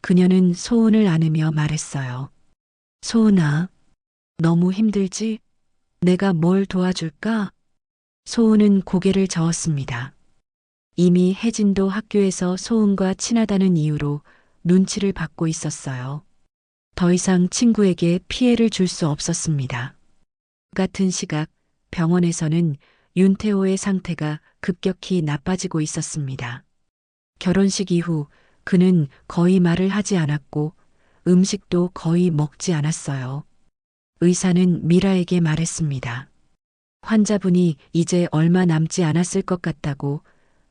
그녀는 소은을 안으며 말했어요. 소은아, 너무 힘들지? 내가 뭘 도와줄까? 소은은 고개를 저었습니다. 이미 혜진도 학교에서 소은과 친하다는 이유로 눈치를 받고 있었어요. 더 이상 친구에게 피해를 줄 수 없었습니다. 같은 시각 병원에서는 윤태호의 상태가 급격히 나빠지고 있었습니다. 결혼식 이후 그는 거의 말을 하지 않았고 음식도 거의 먹지 않았어요. 의사는 미라에게 말했습니다. 환자분이 이제 얼마 남지 않았을 것 같다고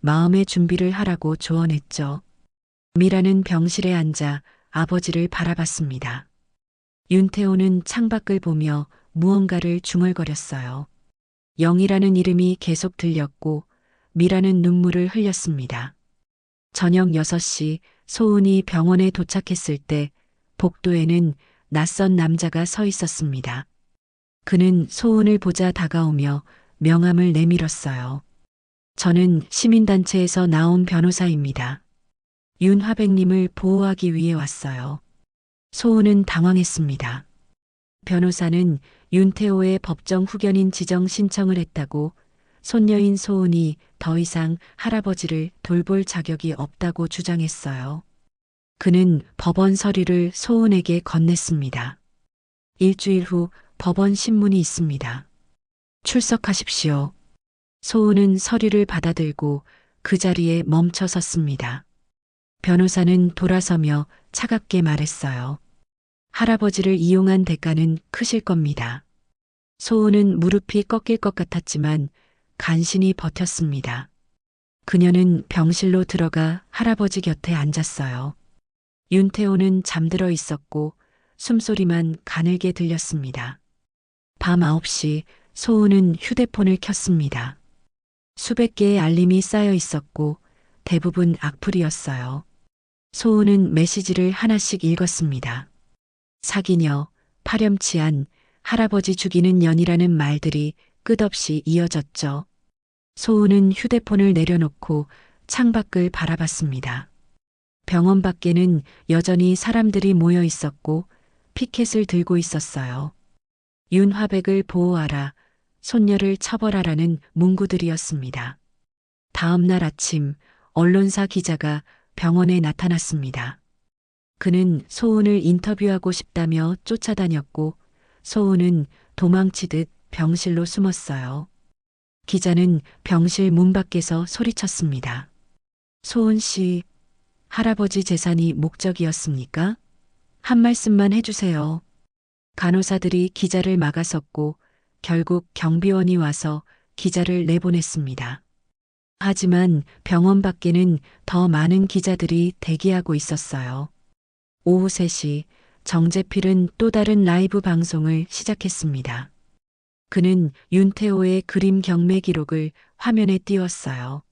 마음의 준비를 하라고 조언했죠. 미라는 병실에 앉아 아버지를 바라봤습니다. 윤태호는 창밖을 보며 무언가를 중얼거렸어요. 영이라는 이름이 계속 들렸고 미라는 눈물을 흘렸습니다. 저녁 6시 소은이 병원에 도착했을 때 복도에는 낯선 남자가 서 있었습니다. 그는 소은을 보자 다가오며 명함을 내밀었어요. 저는 시민단체에서 나온 변호사입니다. 윤화백님을 보호하기 위해 왔어요. 소은은 당황했습니다. 변호사는 윤태호의 법정 후견인 지정 신청을 했다고 손녀인 소은이 더 이상 할아버지를 돌볼 자격이 없다고 주장했어요. 그는 법원 서류를 소은에게 건넸습니다. 일주일 후 법원 신문이 있습니다. 출석하십시오. 소은은 서류를 받아들고 그 자리에 멈춰 섰습니다. 변호사는 돌아서며 차갑게 말했어요. 할아버지를 이용한 대가는 크실 겁니다. 소은은 무릎이 꺾일 것 같았지만 간신히 버텼습니다. 그녀는 병실로 들어가 할아버지 곁에 앉았어요. 윤태호는 잠들어 있었고 숨소리만 가늘게 들렸습니다. 밤 9시 소은은 휴대폰을 켰습니다. 수백 개의 알림이 쌓여 있었고 대부분 악플이었어요. 소은은 메시지를 하나씩 읽었습니다. 사기녀, 파렴치한, 할아버지 죽이는 년이라는 말들이 끝없이 이어졌죠. 소은은 휴대폰을 내려놓고 창밖을 바라봤습니다. 병원 밖에는 여전히 사람들이 모여 있었고 피켓을 들고 있었어요. 윤화백을 보호하라, 손녀를 처벌하라는 문구들이었습니다. 다음 날 아침 언론사 기자가 병원에 나타났습니다. 그는 소은을 인터뷰하고 싶다며 쫓아다녔고 소은은 도망치듯 병실로 숨었어요. 기자는 병실 문 밖에서 소리쳤습니다. 소은 씨, 할아버지 재산이 목적이었습니까? 한 말씀만 해주세요. 간호사들이 기자를 막아섰고 결국 경비원이 와서 기자를 내보냈습니다. 하지만 병원 밖에는 더 많은 기자들이 대기하고 있었어요. 오후 3시 정재필은 또 다른 라이브 방송을 시작했습니다. 그는 윤태호의 그림 경매 기록을 화면에 띄웠어요.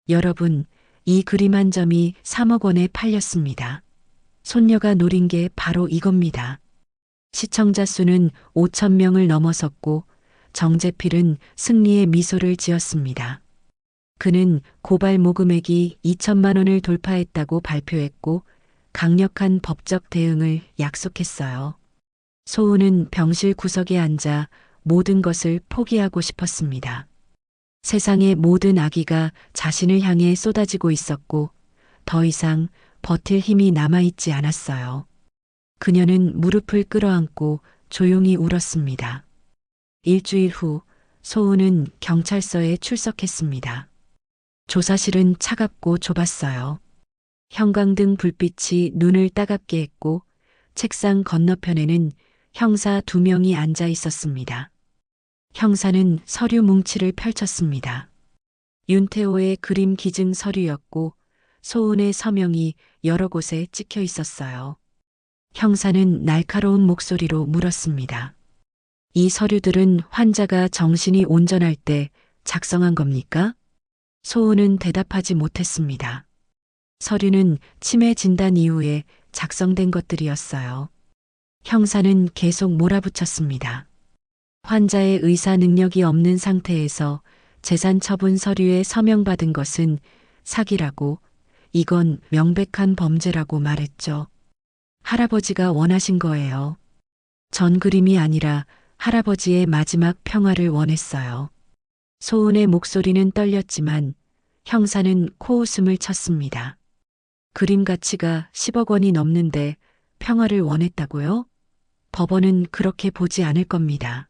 여러분, 이 그림 한 점이 3억 원에 팔렸습니다. 손녀가 노린 게 바로 이겁니다. 시청자 수는 5천 명을 넘어섰고 정재필은 승리의 미소를 지었습니다. 그는 고발 모금액이 2천만 원을 돌파했다고 발표했고 강력한 법적 대응을 약속했어요. 소은은 병실 구석에 앉아 모든 것을 포기하고 싶었습니다. 세상의 모든 악의가 자신을 향해 쏟아지고 있었고 더 이상 버틸 힘이 남아있지 않았어요. 그녀는 무릎을 끌어안고 조용히 울었습니다. 일주일 후 소은은 경찰서에 출석했습니다. 조사실은 차갑고 좁았어요. 형광등 불빛이 눈을 따갑게 했고 책상 건너편에는 형사 2명이 앉아 있었습니다. 형사는 서류 뭉치를 펼쳤습니다. 윤태호의 그림 기증 서류였고 소은의 서명이 여러 곳에 찍혀 있었어요. 형사는 날카로운 목소리로 물었습니다. 이 서류들은 환자가 정신이 온전할 때 작성한 겁니까? 소은은 대답하지 못했습니다. 서류는 치매 진단 이후에 작성된 것들이었어요. 형사는 계속 몰아붙였습니다. 환자의 의사 능력이 없는 상태에서 재산 처분 서류에 서명받은 것은 사기라고, 이건 명백한 범죄라고 말했죠. 할아버지가 원하신 거예요. 전 그림이 아니라 할아버지의 마지막 평화를 원했어요. 소은의 목소리는 떨렸지만 형사는 코웃음을 쳤습니다. 그림 가치가 10억 원이 넘는데 평화를 원했다고요? 법원은 그렇게 보지 않을 겁니다.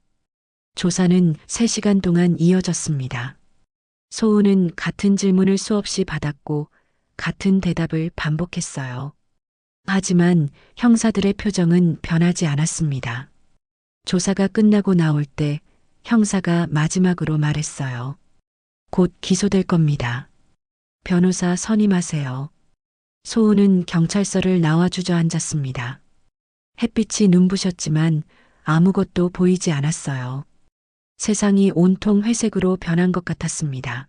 조사는 3시간 동안 이어졌습니다. 소은은 같은 질문을 수없이 받았고 같은 대답을 반복했어요. 하지만 형사들의 표정은 변하지 않았습니다. 조사가 끝나고 나올 때 형사가 마지막으로 말했어요. 곧 기소될 겁니다. 변호사 선임하세요. 소은은 경찰서를 나와 주저앉았습니다. 햇빛이 눈부셨지만 아무것도 보이지 않았어요. 세상이 온통 회색으로 변한 것 같았습니다.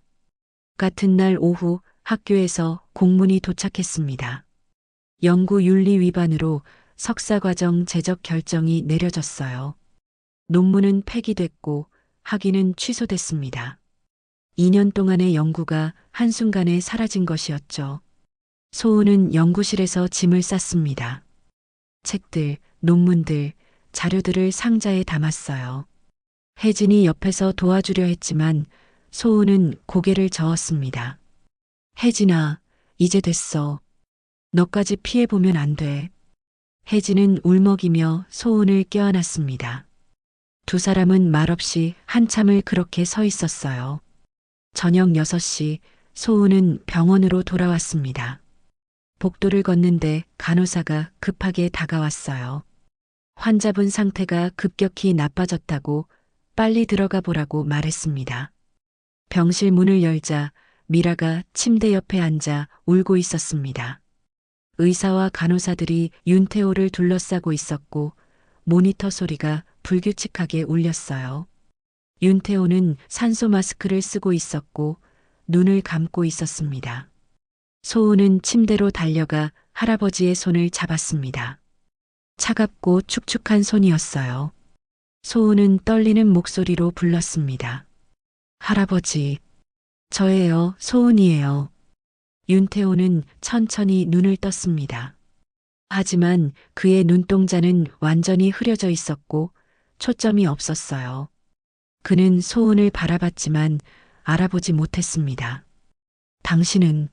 같은 날 오후 학교에서 공문이 도착했습니다. 연구 윤리 위반으로 석사과정 제적 결정이 내려졌어요. 논문은 폐기됐고 학위는 취소됐습니다. 2년 동안의 연구가 한순간에 사라진 것이었죠. 소은은 연구실에서 짐을 쌌습니다. 책들, 논문들, 자료들을 상자에 담았어요. 혜진이 옆에서 도와주려 했지만 소은은 고개를 저었습니다. 혜진아, 이제 됐어. 너까지 피해보면 안 돼. 혜진은 울먹이며 소은을 껴안았습니다. 두 사람은 말없이 한참을 그렇게 서 있었어요. 저녁 6시 소은은 병원으로 돌아왔습니다. 복도를 걷는데 간호사가 급하게 다가왔어요. 환자분 상태가 급격히 나빠졌다고 빨리 들어가 보라고 말했습니다. 병실 문을 열자 미라가 침대 옆에 앉아 울고 있었습니다. 의사와 간호사들이 윤태호를 둘러싸고 있었고 모니터 소리가 불규칙하게 울렸어요. 윤태호는 산소 마스크를 쓰고 있었고 눈을 감고 있었습니다. 소은은 침대로 달려가 할아버지의 손을 잡았습니다. 차갑고 축축한 손이었어요. 소은은 떨리는 목소리로 불렀습니다. 할아버지, 저예요, 소은이에요. 윤태호는 천천히 눈을 떴습니다. 하지만 그의 눈동자는 완전히 흐려져 있었고 초점이 없었어요. 그는 소은을 바라봤지만 알아보지 못했습니다. 당신은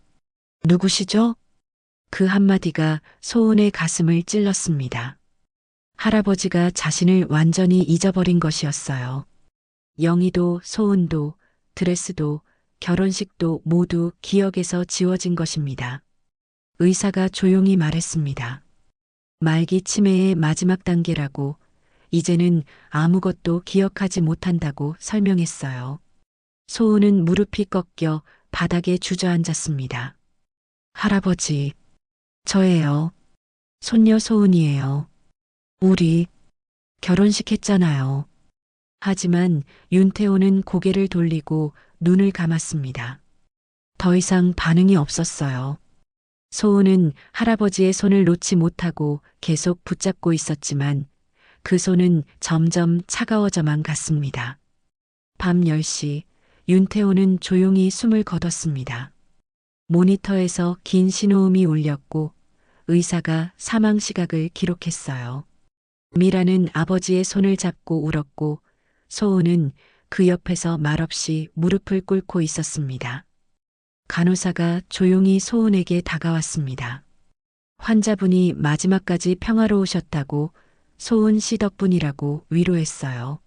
누구시죠? 그 한마디가 소은의 가슴을 찔렀습니다. 할아버지가 자신을 완전히 잊어버린 것이었어요. 영희도 소은도 드레스도 결혼식도 모두 기억에서 지워진 것입니다. 의사가 조용히 말했습니다. 말기 치매의 마지막 단계라고, 이제는 아무것도 기억하지 못한다고 설명했어요. 소은은 무릎이 꺾여 바닥에 주저앉았습니다. 할아버지, 저예요. 손녀 소은이에요. 우리 결혼식 했잖아요. 하지만 윤태호는 고개를 돌리고 눈을 감았습니다. 더 이상 반응이 없었어요. 소은은 할아버지의 손을 놓지 못하고 계속 붙잡고 있었지만 그 손은 점점 차가워져만 갔습니다. 밤 10시 윤태호는 조용히 숨을 거뒀습니다. 모니터에서 긴 신호음이 울렸고 의사가 사망 시각을 기록했어요. 미라는 아버지의 손을 잡고 울었고 소은은 그 옆에서 말없이 무릎을 꿇고 있었습니다. 간호사가 조용히 소은에게 다가왔습니다. 환자분이 마지막까지 평화로우셨다고 소은 씨 덕분이라고 위로했어요.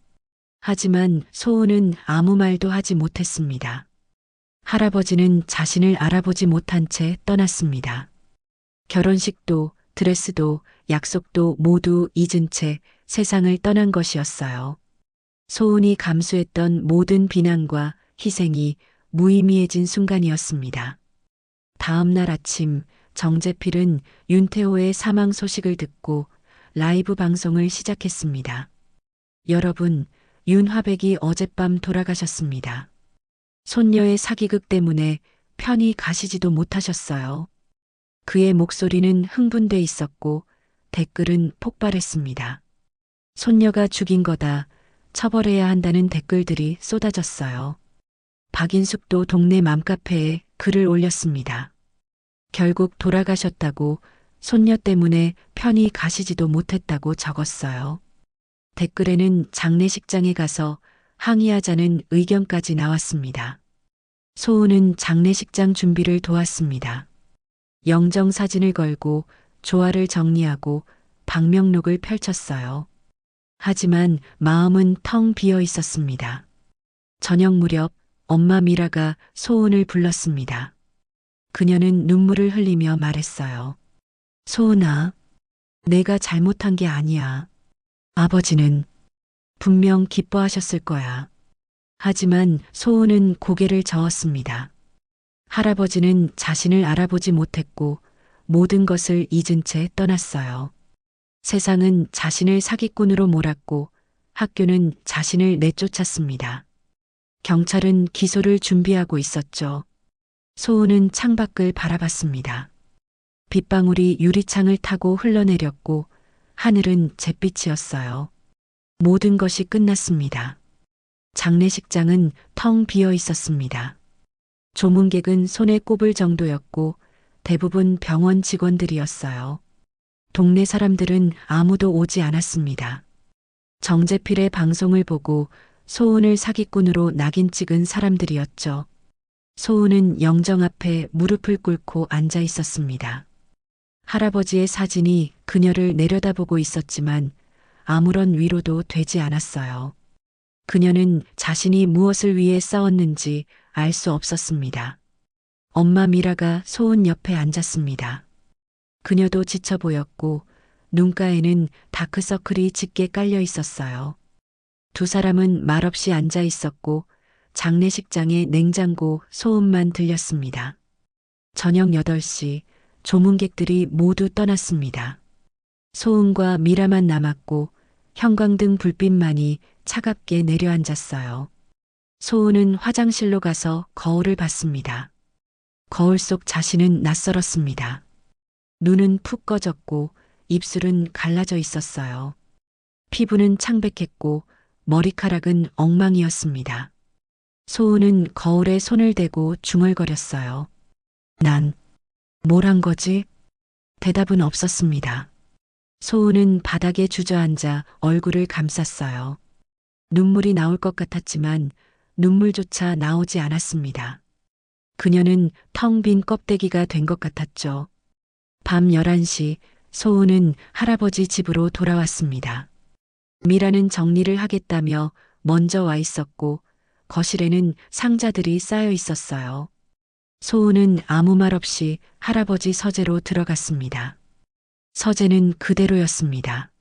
하지만 소은은 아무 말도 하지 못했습니다. 할아버지는 자신을 알아보지 못한 채 떠났습니다. 결혼식도 드레스도 약속도 모두 잊은 채 세상을 떠난 것이었어요. 소은이 감수했던 모든 비난과 희생이 무의미해진 순간이었습니다. 다음 날 아침 정재필은 윤태호의 사망 소식을 듣고 라이브 방송을 시작했습니다. 여러분, 윤화백이 어젯밤 돌아가셨습니다. 손녀의 사기극 때문에 편히 가시지도 못하셨어요. 그의 목소리는 흥분돼 있었고 댓글은 폭발했습니다. 손녀가 죽인 거다. 처벌해야 한다는 댓글들이 쏟아졌어요. 박인숙도 동네 맘카페에 글을 올렸습니다. 결국 돌아가셨다고 손녀 때문에 편히 가시지도 못했다고 적었어요. 댓글에는 장례식장에 가서 항의하자는 의견까지 나왔습니다. 소은은 장례식장 준비를 도왔습니다. 영정 사진을 걸고 조화를 정리하고 방명록을 펼쳤어요. 하지만 마음은 텅 비어 있었습니다. 저녁 무렵 엄마 미라가 소은을 불렀습니다. 그녀는 눈물을 흘리며 말했어요. 소은아, 내가 잘못한 게 아니야. 아버지는 분명 기뻐하셨을 거야. 하지만 소은은 고개를 저었습니다. 할아버지는 자신을 알아보지 못했고 모든 것을 잊은 채 떠났어요. 세상은 자신을 사기꾼으로 몰았고 학교는 자신을 내쫓았습니다. 경찰은 기소를 준비하고 있었죠. 소은은 창밖을 바라봤습니다. 빗방울이 유리창을 타고 흘러내렸고 하늘은 잿빛이었어요. 모든 것이 끝났습니다. 장례식장은 텅 비어 있었습니다. 조문객은 손에 꼽을 정도였고 대부분 병원 직원들이었어요. 동네 사람들은 아무도 오지 않았습니다. 정재필의 방송을 보고 소은을 사기꾼으로 낙인 찍은 사람들이었죠. 소은은 영정 앞에 무릎을 꿇고 앉아 있었습니다. 할아버지의 사진이 그녀를 내려다보고 있었지만 아무런 위로도 되지 않았어요. 그녀는 자신이 무엇을 위해 싸웠는지 알 수 없었습니다. 엄마 미라가 소은 옆에 앉았습니다. 그녀도 지쳐 보였고 눈가에는 다크서클이 짙게 깔려 있었어요. 두 사람은 말없이 앉아 있었고 장례식장의 냉장고 소음만 들렸습니다. 저녁 8시 조문객들이 모두 떠났습니다. 소은과 미라만 남았고 형광등 불빛만이 차갑게 내려앉았어요. 소은은 화장실로 가서 거울을 봤습니다. 거울 속 자신은 낯설었습니다. 눈은 푹 꺼졌고 입술은 갈라져 있었어요. 피부는 창백했고 머리카락은 엉망이었습니다. 소은은 거울에 손을 대고 중얼거렸어요. 난 뭘 한 거지? 대답은 없었습니다. 소은은 바닥에 주저앉아 얼굴을 감쌌어요. 눈물이 나올 것 같았지만 눈물조차 나오지 않았습니다. 그녀는 텅 빈 껍데기가 된 것 같았죠. 밤 11시 소은은 할아버지 집으로 돌아왔습니다. 미라는 정리를 하겠다며 먼저 와 있었고 거실에는 상자들이 쌓여 있었어요. 소은은 아무 말 없이 할아버지 서재로 들어갔습니다. 서재는 그대로였습니다.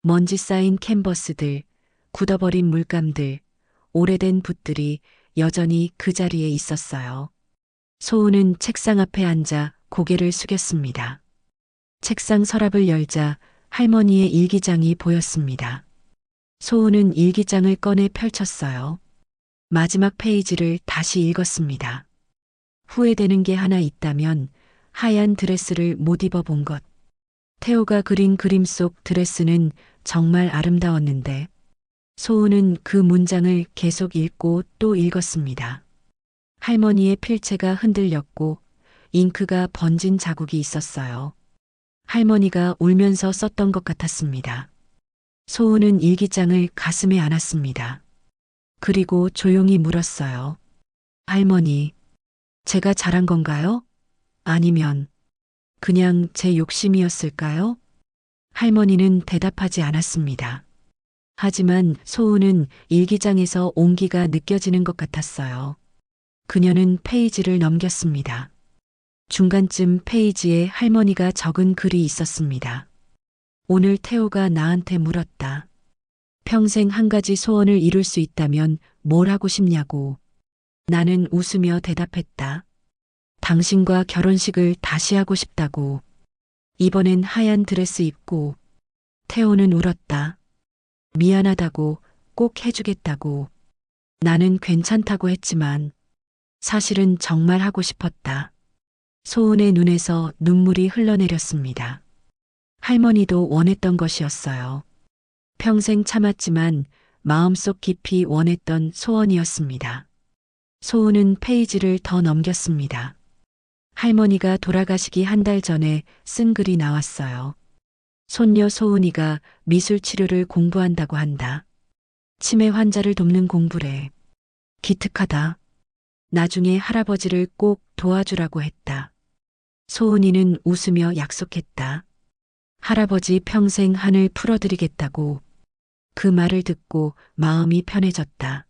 먼지 쌓인 캔버스들, 굳어버린 물감들, 오래된 붓들이 여전히 그 자리에 있었어요. 소은은 책상 앞에 앉아 고개를 숙였습니다. 책상 서랍을 열자 할머니의 일기장이 보였습니다. 소은은 일기장을 꺼내 펼쳤어요. 마지막 페이지를 다시 읽었습니다. 후회되는 게 하나 있다면 하얀 드레스를 못 입어본 것. 태호가 그린 그림 속 드레스는 정말 아름다웠는데 소은은 그 문장을 계속 읽고 또 읽었습니다. 할머니의 필체가 흔들렸고 잉크가 번진 자국이 있었어요. 할머니가 울면서 썼던 것 같았습니다. 소은은 일기장을 가슴에 안았습니다. 그리고 조용히 물었어요. 할머니, 제가 잘한 건가요? 아니면 그냥 제 욕심이었을까요? 할머니는 대답하지 않았습니다. 하지만 소은은 일기장에서 온기가 느껴지는 것 같았어요. 그녀는 페이지를 넘겼습니다. 중간쯤 페이지에 할머니가 적은 글이 있었습니다. 오늘 태호가 나한테 물었다. 평생 한 가지 소원을 이룰 수 있다면 뭘 하고 싶냐고. 나는 웃으며 대답했다. 당신과 결혼식을 다시 하고 싶다고. 이번엔 하얀 드레스 입고. 태호는 울었다. 미안하다고, 꼭 해주겠다고. 나는 괜찮다고 했지만 사실은 정말 하고 싶었다. 소은의 눈에서 눈물이 흘러내렸습니다. 할머니도 원했던 것이었어요. 평생 참았지만 마음속 깊이 원했던 소원이었습니다. 소은은 페이지를 더 넘겼습니다. 할머니가 돌아가시기 한 달 전에 쓴 글이 나왔어요. 손녀 소은이가 미술 치료를 공부한다고 한다. 치매 환자를 돕는 공부래. 기특하다. 나중에 할아버지를 꼭 도와주라고 했다. 소은이는 웃으며 약속했다. 할아버지 평생 한을 풀어드리겠다고. 그 말을 듣고 마음이 편해졌다.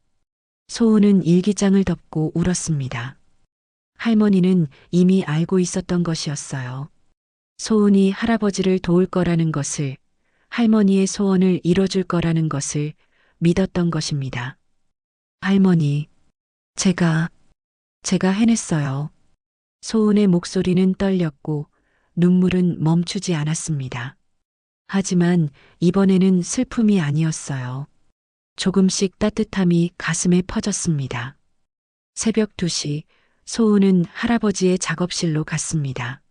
소은은 일기장을 덮고 울었습니다. 할머니는 이미 알고 있었던 것이었어요. 소은이 할아버지를 도울 거라는 것을, 할머니의 소원을 이뤄줄 거라는 것을 믿었던 것입니다. 할머니, 제가 해냈어요. 소은의 목소리는 떨렸고 눈물은 멈추지 않았습니다. 하지만 이번에는 슬픔이 아니었어요. 조금씩 따뜻함이 가슴에 퍼졌습니다. 새벽 2시, 소은은 할아버지의 작업실로 갔습니다.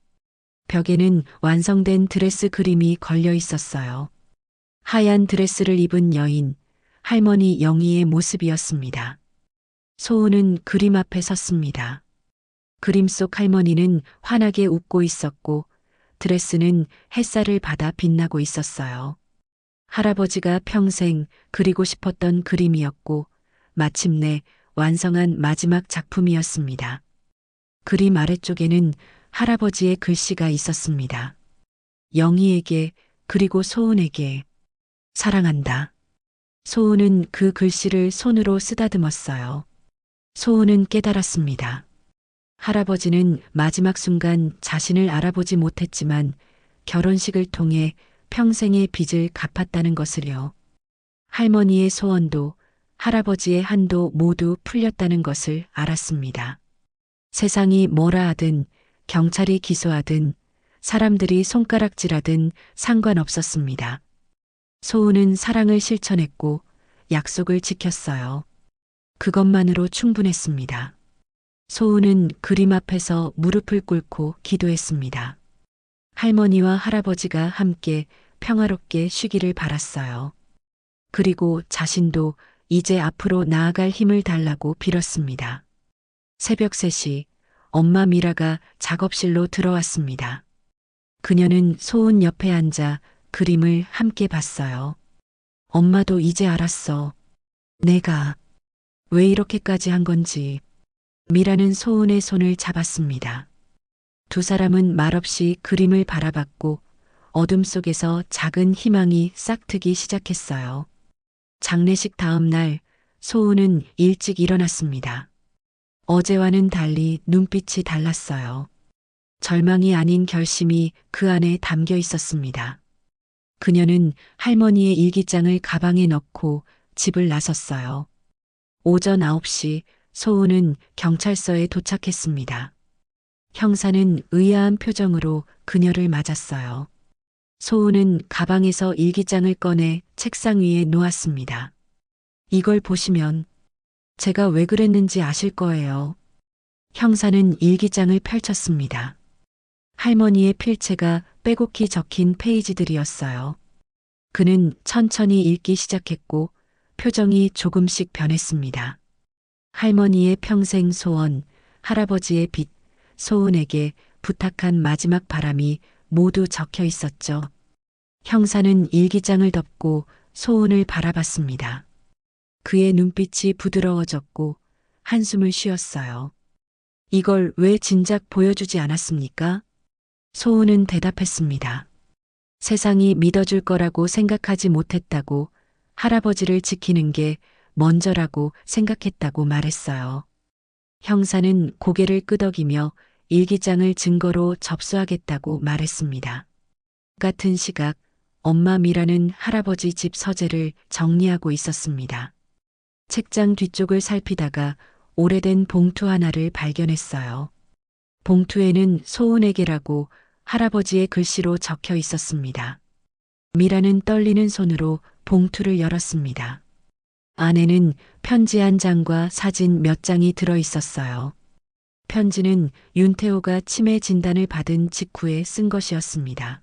벽에는 완성된 드레스 그림이 걸려 있었어요. 하얀 드레스를 입은 여인, 할머니 영희의 모습이었습니다. 소은은 그림 앞에 섰습니다. 그림 속 할머니는 환하게 웃고 있었고 드레스는 햇살을 받아 빛나고 있었어요. 할아버지가 평생 그리고 싶었던 그림이었고 마침내 완성한 마지막 작품이었습니다. 그림 아래쪽에는 할아버지의 글씨가 있었습니다. 영희에게 그리고 소은에게 사랑한다. 소은은 그 글씨를 손으로 쓰다듬었어요. 소은은 깨달았습니다. 할아버지는 마지막 순간 자신을 알아보지 못했지만 결혼식을 통해 평생의 빚을 갚았다는 것을요. 할머니의 소원도 할아버지의 한도 모두 풀렸다는 것을 알았습니다. 세상이 뭐라 하든 경찰이 기소하든 사람들이 손가락질하든 상관없었습니다. 소은은 사랑을 실천했고 약속을 지켰어요. 그것만으로 충분했습니다. 소은은 그림 앞에서 무릎을 꿇고 기도했습니다. 할머니와 할아버지가 함께 평화롭게 쉬기를 바랐어요. 그리고 자신도 이제 앞으로 나아갈 힘을 달라고 빌었습니다. 새벽 3시, 엄마 미라가 작업실로 들어왔습니다. 그녀는 소은 옆에 앉아 그림을 함께 봤어요. 엄마도 이제 알았어. 내가 왜 이렇게까지 한 건지. 미라는 소은의 손을 잡았습니다. 두 사람은 말없이 그림을 바라봤고 어둠 속에서 작은 희망이 싹트기 시작했어요. 장례식 다음 날 소은은 일찍 일어났습니다. 어제와는 달리 눈빛이 달랐어요. 절망이 아닌 결심이 그 안에 담겨 있었습니다. 그녀는 할머니의 일기장을 가방에 넣고 집을 나섰어요. 오전 9시 소은은 경찰서에 도착했습니다. 형사는 의아한 표정으로 그녀를 맞았어요. 소은은 가방에서 일기장을 꺼내 책상 위에 놓았습니다. 이걸 보시면 제가 왜 그랬는지 아실 거예요. 형사는 일기장을 펼쳤습니다. 할머니의 필체가 빼곡히 적힌 페이지들이었어요. 그는 천천히 읽기 시작했고 표정이 조금씩 변했습니다. 할머니의 평생 소원, 할아버지의 빚, 소은에게 부탁한 마지막 바람이 모두 적혀 있었죠. 형사는 일기장을 덮고 소은을 바라봤습니다. 그의 눈빛이 부드러워졌고 한숨을 쉬었어요. 이걸 왜 진작 보여주지 않았습니까? 소은은 대답했습니다. 세상이 믿어줄 거라고 생각하지 못했다고, 할아버지를 지키는 게 먼저라고 생각했다고 말했어요. 형사는 고개를 끄덕이며 일기장을 증거로 접수하겠다고 말했습니다. 같은 시각 엄마 미라는 할아버지 집 서재를 정리하고 있었습니다. 책장 뒤쪽을 살피다가 오래된 봉투 하나를 발견했어요. 봉투에는 소은에게라고 할아버지의 글씨로 적혀 있었습니다. 미라는 떨리는 손으로 봉투를 열었습니다. 안에는 편지 한 장과 사진 몇 장이 들어 있었어요. 편지는 윤태호가 치매 진단을 받은 직후에 쓴 것이었습니다.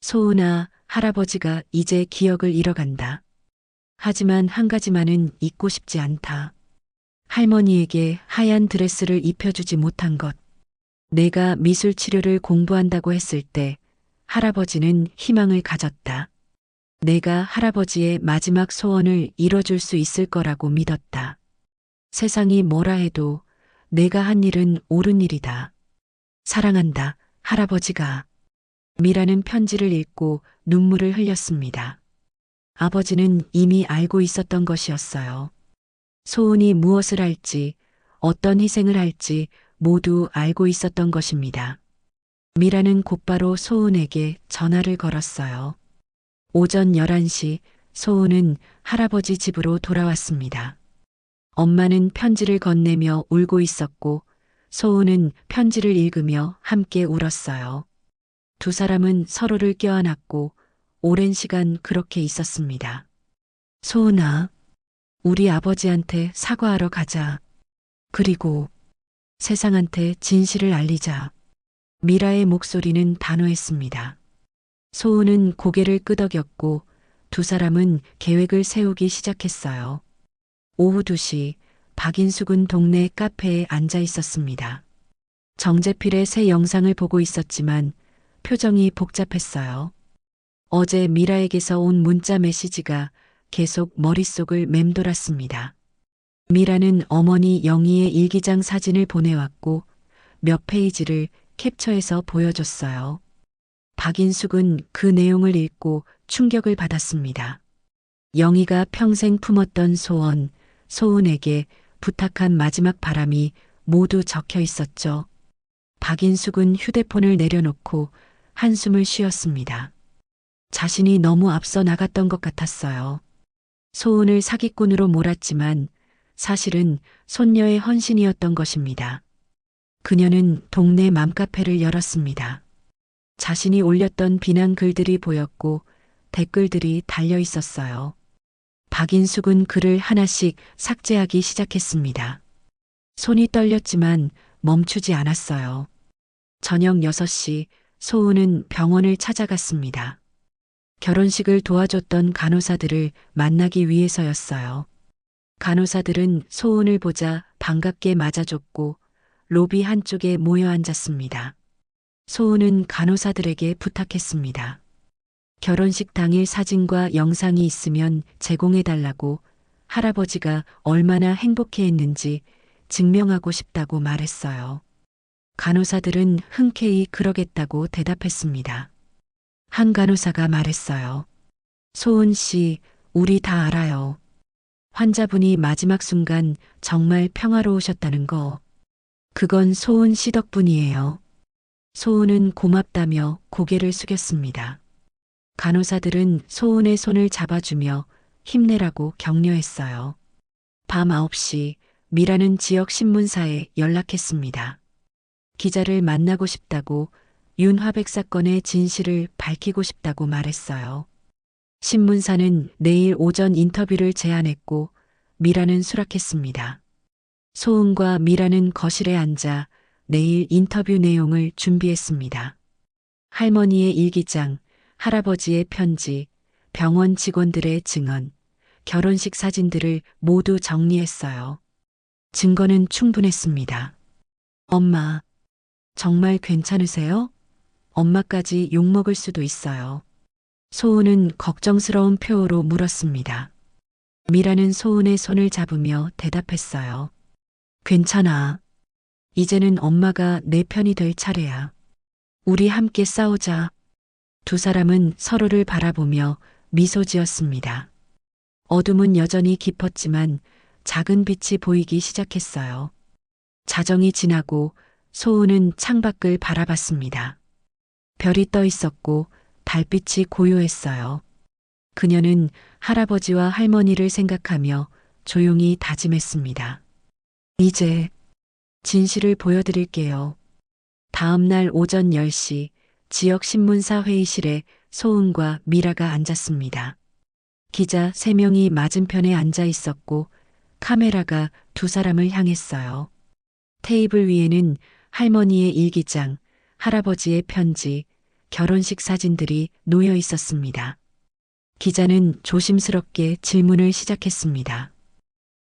소은아, 할아버지가 이제 기억을 잃어간다. 하지만 한 가지만은 잊고 싶지 않다. 할머니에게 하얀 드레스를 입혀주지 못한 것. 내가 미술 치료를 공부한다고 했을 때 할아버지는 희망을 가졌다. 내가 할아버지의 마지막 소원을 이뤄줄 수 있을 거라고 믿었다. 세상이 뭐라 해도 내가 한 일은 옳은 일이다. 사랑한다, 할아버지가. 미라는 편지를 읽고 눈물을 흘렸습니다. 아버지는 이미 알고 있었던 것이었어요. 소은이 무엇을 할지, 어떤 희생을 할지 모두 알고 있었던 것입니다. 미라는 곧바로 소은에게 전화를 걸었어요. 오전 11시 소은은 할아버지 집으로 돌아왔습니다. 엄마는 편지를 건네며 울고 있었고 소은은 편지를 읽으며 함께 울었어요. 두 사람은 서로를 껴안았고 오랜 시간 그렇게 있었습니다. 소은아, 우리 아버지한테 사과하러 가자. 그리고 세상한테 진실을 알리자. 미라의 목소리는 단호했습니다. 소은은 고개를 끄덕였고 두 사람은 계획을 세우기 시작했어요. 오후 2시 박인숙은 동네 카페에 앉아 있었습니다. 정재필의 새 영상을 보고 있었지만 표정이 복잡했어요. 어제 미라에게서 온 문자 메시지가 계속 머릿속을 맴돌았습니다. 미라는 어머니 영희의 일기장 사진을 보내왔고 몇 페이지를 캡처해서 보여줬어요. 박인숙은 그 내용을 읽고 충격을 받았습니다. 영희가 평생 품었던 소원, 소은에게 부탁한 마지막 바람이 모두 적혀 있었죠. 박인숙은 휴대폰을 내려놓고 한숨을 쉬었습니다. 자신이 너무 앞서 나갔던 것 같았어요. 소은을 사기꾼으로 몰았지만 사실은 손녀의 헌신이었던 것입니다. 그녀는 동네 맘카페를 열었습니다. 자신이 올렸던 비난 글들이 보였고 댓글들이 달려 있었어요. 박인숙은 글을 하나씩 삭제하기 시작했습니다. 손이 떨렸지만 멈추지 않았어요. 저녁 6시 소은은 병원을 찾아갔습니다. 결혼식을 도와줬던 간호사들을 만나기 위해서였어요. 간호사들은 소은을 보자 반갑게 맞아줬고 로비 한쪽에 모여 앉았습니다. 소은은 간호사들에게 부탁했습니다. 결혼식 당일 사진과 영상이 있으면 제공해달라고, 할아버지가 얼마나 행복해했는지 증명하고 싶다고 말했어요. 간호사들은 흔쾌히 그러겠다고 대답했습니다. 한 간호사가 말했어요. 소은 씨, 우리 다 알아요. 환자분이 마지막 순간 정말 평화로우셨다는 거. 그건 소은 씨 덕분이에요. 소은은 고맙다며 고개를 숙였습니다. 간호사들은 소은의 손을 잡아주며 힘내라고 격려했어요. 밤 9시 미라는 지역 신문사에 연락했습니다. 기자를 만나고 싶다고, 윤화백 사건의 진실을 밝히고 싶다고 말했어요. 신문사는 내일 오전 인터뷰를 제안했고 미라는 수락했습니다. 소은과 미라는 거실에 앉아 내일 인터뷰 내용을 준비했습니다. 할머니의 일기장, 할아버지의 편지, 병원 직원들의 증언, 결혼식 사진들을 모두 정리했어요. 증거는 충분했습니다. 엄마, 정말 괜찮으세요? 엄마까지 욕먹을 수도 있어요. 소은은 걱정스러운 표호로 물었습니다. 미라는 소은의 손을 잡으며 대답했어요. 괜찮아. 이제는 엄마가 내 편이 될 차례야. 우리 함께 싸우자. 두 사람은 서로를 바라보며 미소 지었습니다. 어둠은 여전히 깊었지만 작은 빛이 보이기 시작했어요. 자정이 지나고 소은은 창밖을 바라봤습니다. 별이 떠 있었고 달빛이 고요했어요. 그녀는 할아버지와 할머니를 생각하며 조용히 다짐했습니다. 이제 진실을 보여드릴게요. 다음 날 오전 10시 지역 신문사 회의실에 소은과 미라가 앉았습니다. 기자 3명이 맞은편에 앉아 있었고 카메라가 두 사람을 향했어요. 테이블 위에는 할머니의 일기장, 할아버지의 편지, 결혼식 사진들이 놓여 있었습니다. 기자는 조심스럽게 질문을 시작했습니다.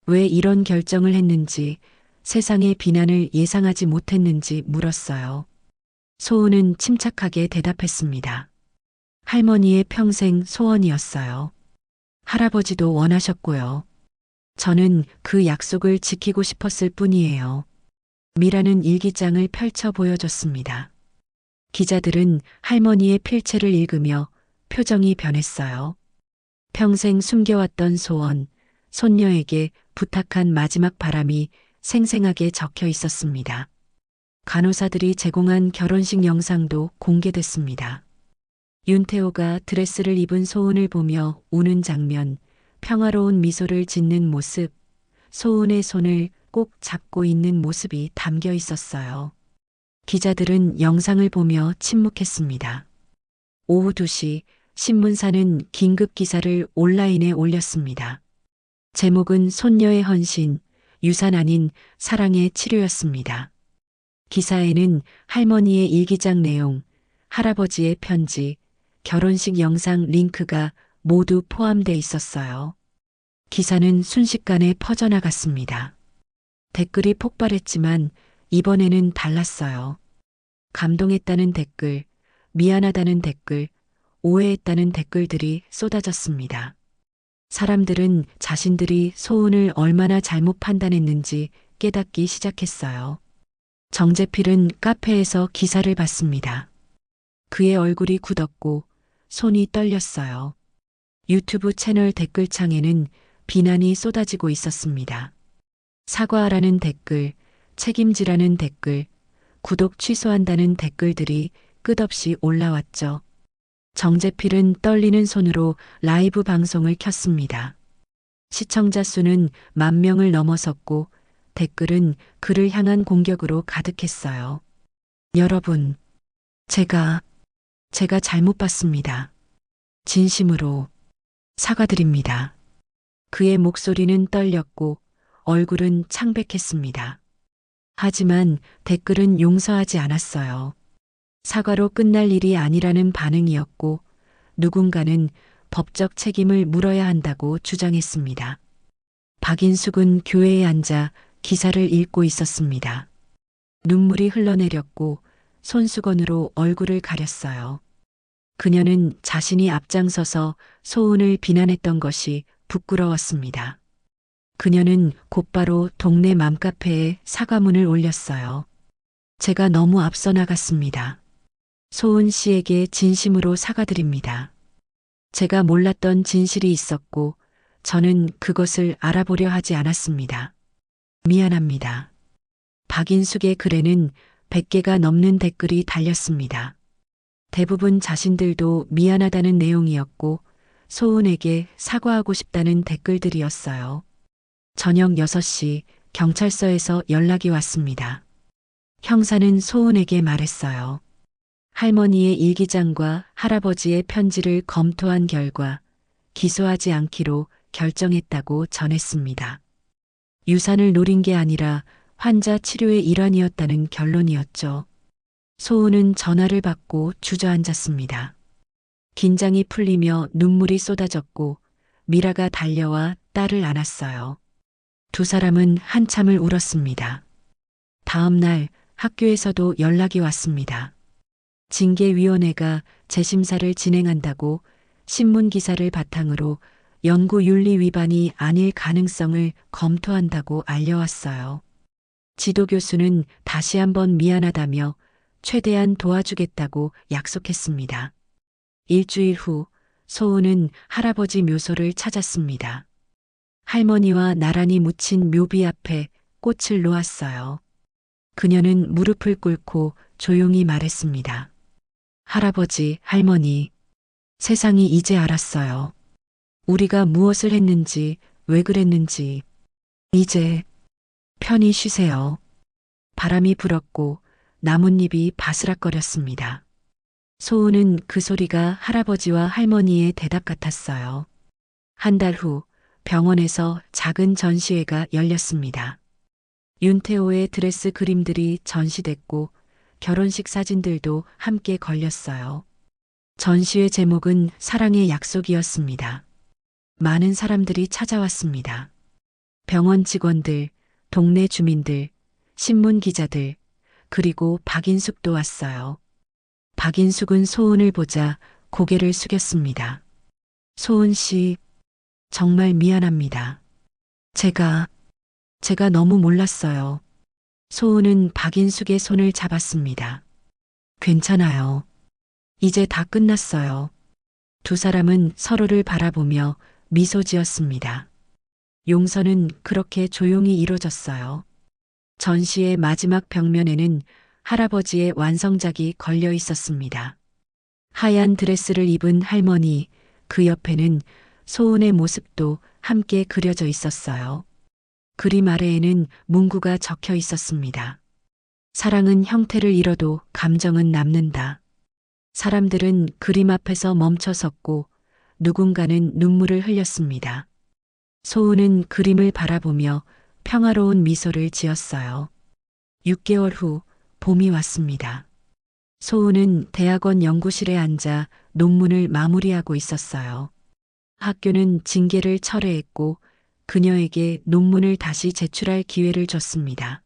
왜 이런 결정을 했는지, 세상의 비난을 예상하지 못했는지 물었어요. 소은은 침착하게 대답했습니다. 할머니의 평생 소원이었어요. 할아버지도 원하셨고요. 저는 그 약속을 지키고 싶었을 뿐이에요. 미라는 일기장을 펼쳐 보여줬습니다. 기자들은 할머니의 필체를 읽으며 표정이 변했어요. 평생 숨겨왔던 소원, 손녀에게 부탁한 마지막 바람이 생생하게 적혀 있었습니다. 간호사들이 제공한 결혼식 영상도 공개됐습니다. 윤태호가 드레스를 입은 소은을 보며 우는 장면, 평화로운 미소를 짓는 모습, 소은의 손을 꼭 잡고 있는 모습이 담겨 있었어요. 기자들은 영상을 보며 침묵했습니다. 오후 2시 신문사는 긴급 기사를 온라인에 올렸습니다. 제목은 손녀의 헌신, 유산 아닌 사랑의 치료였습니다. 기사에는 할머니의 일기장 내용, 할아버지의 편지, 결혼식 영상 링크가 모두 포함돼 있었어요. 기사는 순식간에 퍼져나갔습니다. 댓글이 폭발했지만 이번에는 달랐어요. 감동했다는 댓글, 미안하다는 댓글, 오해했다는 댓글들이 쏟아졌습니다. 사람들은 자신들이 소은을 얼마나 잘못 판단했는지 깨닫기 시작했어요. 정재필은 카페에서 기사를 봤습니다. 그의 얼굴이 굳었고 손이 떨렸어요. 유튜브 채널 댓글창에는 비난이 쏟아지고 있었습니다. 사과하라는 댓글, 책임지라는 댓글, 구독 취소한다는 댓글들이 끝없이 올라왔죠. 정재필은 떨리는 손으로 라이브 방송을 켰습니다. 시청자 수는 10,000명을 넘어섰고 댓글은 그를 향한 공격으로 가득했어요. 여러분, 제가 잘못 봤습니다. 진심으로 사과드립니다. 그의 목소리는 떨렸고 얼굴은 창백했습니다. 하지만 댓글은 용서하지 않았어요. 사과로 끝날 일이 아니라는 반응이었고 누군가는 법적 책임을 물어야 한다고 주장했습니다. 박인숙은 교회에 앉아 기사를 읽고 있었습니다. 눈물이 흘러내렸고 손수건으로 얼굴을 가렸어요. 그녀는 자신이 앞장서서 소은을 비난했던 것이 부끄러웠습니다. 그녀는 곧바로 동네 맘카페에 사과문을 올렸어요. 제가 너무 앞서 나갔습니다. 소은 씨에게 진심으로 사과드립니다. 제가 몰랐던 진실이 있었고 저는 그것을 알아보려 하지 않았습니다. 미안합니다. 박인숙의 글에는 100개가 넘는 댓글이 달렸습니다. 대부분 자신들도 미안하다는 내용이었고 소은에게 사과하고 싶다는 댓글들이었어요. 저녁 6시 경찰서에서 연락이 왔습니다. 형사는 소은에게 말했어요. 할머니의 일기장과 할아버지의 편지를 검토한 결과 기소하지 않기로 결정했다고 전했습니다. 유산을 노린 게 아니라 환자 치료의 일환이었다는 결론이었죠. 소은은 전화를 받고 주저앉았습니다. 긴장이 풀리며 눈물이 쏟아졌고 미라가 달려와 딸을 안았어요. 두 사람은 한참을 울었습니다. 다음 날 학교에서도 연락이 왔습니다. 징계위원회가 재심사를 진행한다고 신문 기사를 바탕으로 연구윤리 위반이 아닐 가능성을 검토한다고 알려왔어요. 지도교수는 다시 한번 미안하다며 최대한 도와주겠다고 약속했습니다. 일주일 후 소은은 할아버지 묘소를 찾았습니다. 할머니와 나란히 묻힌 묘비 앞에 꽃을 놓았어요. 그녀는 무릎을 꿇고 조용히 말했습니다. 할아버지, 할머니, 세상이 이제 알았어요. 우리가 무엇을 했는지, 왜 그랬는지. 이제 편히 쉬세요. 바람이 불었고 나뭇잎이 바스락거렸습니다. 소은은 그 소리가 할아버지와 할머니의 대답 같았어요. 한 달 후 병원에서 작은 전시회가 열렸습니다. 윤태호의 드레스 그림들이 전시됐고 결혼식 사진들도 함께 걸렸어요. 전시회 제목은 사랑의 약속이었습니다. 많은 사람들이 찾아왔습니다. 병원 직원들, 동네 주민들, 신문 기자들, 그리고 박인숙도 왔어요. 박인숙은 소은을 보자 고개를 숙였습니다. 소은 씨, 정말 미안합니다. 제가 너무 몰랐어요. 소은은 박인숙의 손을 잡았습니다. 괜찮아요. 이제 다 끝났어요. 두 사람은 서로를 바라보며 미소 지었습니다. 용서는 그렇게 조용히 이루어졌어요. 전시의 마지막 벽면에는 할아버지의 완성작이 걸려 있었습니다. 하얀 드레스를 입은 할머니, 그 옆에는 소은의 모습도 함께 그려져 있었어요. 그림 아래에는 문구가 적혀 있었습니다. 사랑은 형태를 잃어도 감정은 남는다. 사람들은 그림 앞에서 멈춰 섰고 누군가는 눈물을 흘렸습니다. 소은은 그림을 바라보며 평화로운 미소를 지었어요. 6개월 후 봄이 왔습니다. 소은은 대학원 연구실에 앉아 논문을 마무리하고 있었어요. 학교는 징계를 철회했고 그녀에게 논문을 다시 제출할 기회를 줬습니다.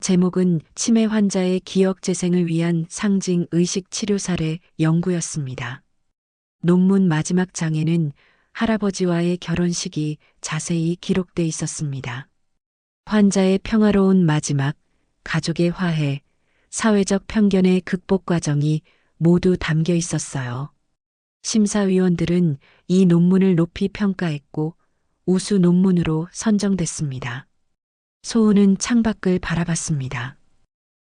제목은 치매 환자의 기억 재생을 위한 상징 의식 치료 사례 연구였습니다. 논문 마지막 장에는 할아버지와의 결혼식이 자세히 기록돼 있었습니다. 환자의 평화로운 마지막, 가족의 화해, 사회적 편견의 극복 과정이 모두 담겨 있었어요. 심사위원들은 이 논문을 높이 평가했고 우수 논문으로 선정됐습니다. 소은은 창밖을 바라봤습니다.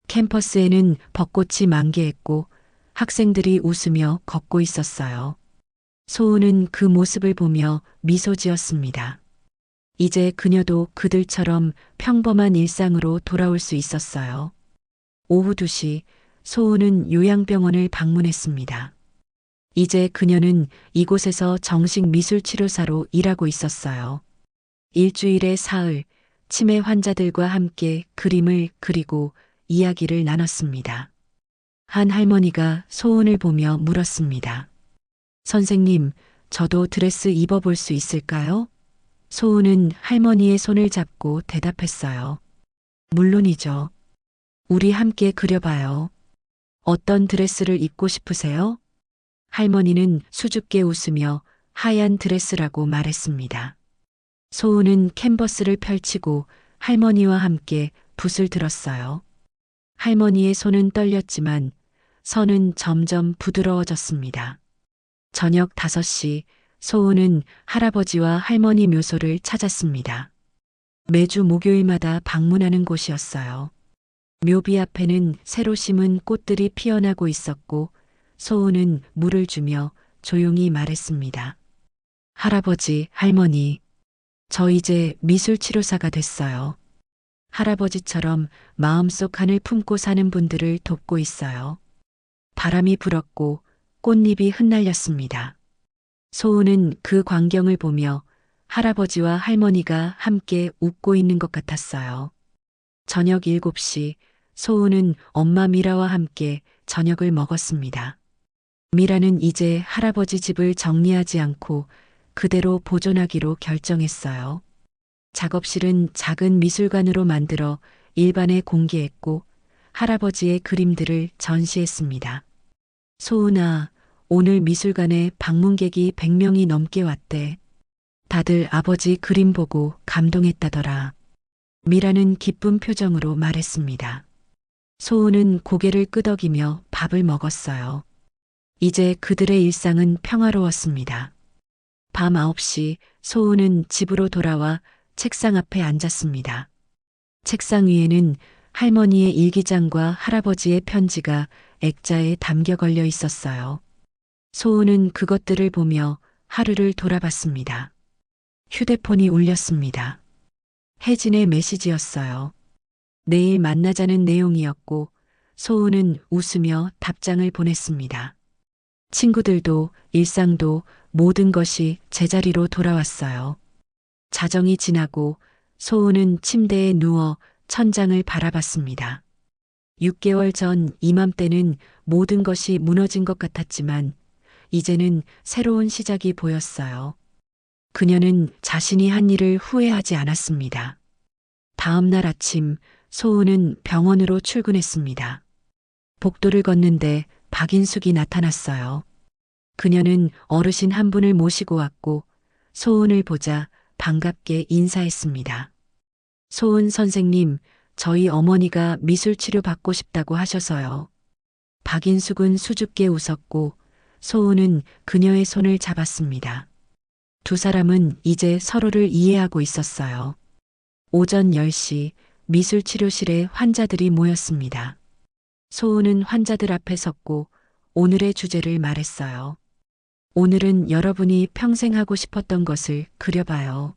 캠퍼스에는 벚꽃이 만개했고 학생들이 웃으며 걷고 있었어요. 소은은 그 모습을 보며 미소 지었습니다. 이제 그녀도 그들처럼 평범한 일상으로 돌아올 수 있었어요. 오후 2시 소은은 요양병원을 방문했습니다. 이제 그녀는 이곳에서 정식 미술치료사로 일하고 있었어요. 일주일의 사흘, 치매 환자들과 함께 그림을 그리고 이야기를 나눴습니다. 한 할머니가 소은을 보며 물었습니다. 선생님, 저도 드레스 입어볼 수 있을까요? 소은은 할머니의 손을 잡고 대답했어요. 물론이죠. 우리 함께 그려봐요. 어떤 드레스를 입고 싶으세요? 할머니는 수줍게 웃으며 하얀 드레스라고 말했습니다. 소은은 캔버스를 펼치고 할머니와 함께 붓을 들었어요. 할머니의 손은 떨렸지만 선은 점점 부드러워졌습니다. 저녁 5시 소은은 할아버지와 할머니 묘소를 찾았습니다. 매주 목요일마다 방문하는 곳이었어요. 묘비 앞에는 새로 심은 꽃들이 피어나고 있었고 소은은 물을 주며 조용히 말했습니다. 할아버지, 할머니, 저 이제 미술치료사가 됐어요. 할아버지처럼 마음속 한을 품고 사는 분들을 돕고 있어요. 바람이 불었고 꽃잎이 흩날렸습니다. 소은은 그 광경을 보며 할아버지와 할머니가 함께 웃고 있는 것 같았어요. 저녁 7시 소은은 엄마 미라와 함께 저녁을 먹었습니다. 미라는 이제 할아버지 집을 정리하지 않고 그대로 보존하기로 결정했어요. 작업실은 작은 미술관으로 만들어 일반에 공개했고 할아버지의 그림들을 전시했습니다. 소은아, 오늘 미술관에 방문객이 100명이 넘게 왔대. 다들 아버지 그림 보고 감동했다더라. 미라는 기쁜 표정으로 말했습니다. 소은은 고개를 끄덕이며 밥을 먹었어요. 이제 그들의 일상은 평화로웠습니다. 밤 9시 소은은 집으로 돌아와 책상 앞에 앉았습니다. 책상 위에는 할머니의 일기장과 할아버지의 편지가 액자에 담겨 걸려 있었어요. 소은은 그것들을 보며 하루를 돌아봤습니다. 휴대폰이 울렸습니다. 혜진의 메시지였어요. 내일 만나자는 내용이었고 소은은 웃으며 답장을 보냈습니다. 친구들도 일상도 모든 것이 제자리로 돌아왔어요. 자정이 지나고 소은은 침대에 누워 천장을 바라봤습니다. 6개월 전 이맘때는 모든 것이 무너진 것 같았지만 이제는 새로운 시작이 보였어요. 그녀는 자신이 한 일을 후회하지 않았습니다. 다음 날 아침 소은은 병원으로 출근했습니다. 복도를 걷는데 박인숙이 나타났어요. 그녀는 어르신 한 분을 모시고 왔고 소은을 보자 반갑게 인사했습니다. 소은 선생님, 저희 어머니가 미술치료 받고 싶다고 하셔서요. 박인숙은 수줍게 웃었고 소은은 그녀의 손을 잡았습니다. 두 사람은 이제 서로를 이해하고 있었어요. 오전 10시 미술치료실에 환자들이 모였습니다. 소은은 환자들 앞에 섰고 오늘의 주제를 말했어요. 오늘은 여러분이 평생 하고 싶었던 것을 그려봐요.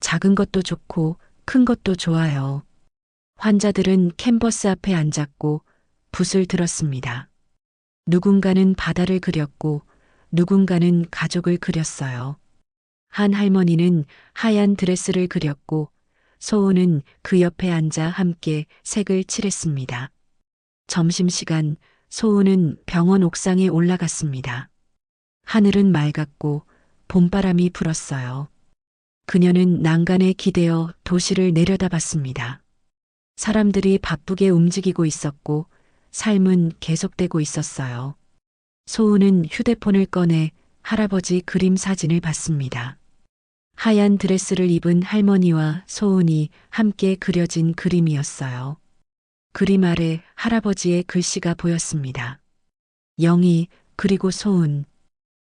작은 것도 좋고 큰 것도 좋아요. 환자들은 캔버스 앞에 앉았고 붓을 들었습니다. 누군가는 바다를 그렸고 누군가는 가족을 그렸어요. 한 할머니는 하얀 드레스를 그렸고 소은은 그 옆에 앉아 함께 색을 칠했습니다. 점심시간 소은은 병원 옥상에 올라갔습니다. 하늘은 맑았고 봄바람이 불었어요. 그녀는 난간에 기대어 도시를 내려다봤습니다. 사람들이 바쁘게 움직이고 있었고 삶은 계속되고 있었어요. 소은은 휴대폰을 꺼내 할아버지 그림 사진을 봤습니다. 하얀 드레스를 입은 할머니와 소은이 함께 그려진 그림이었어요. 그림 아래 할아버지의 글씨가 보였습니다. 영희 그리고 소은,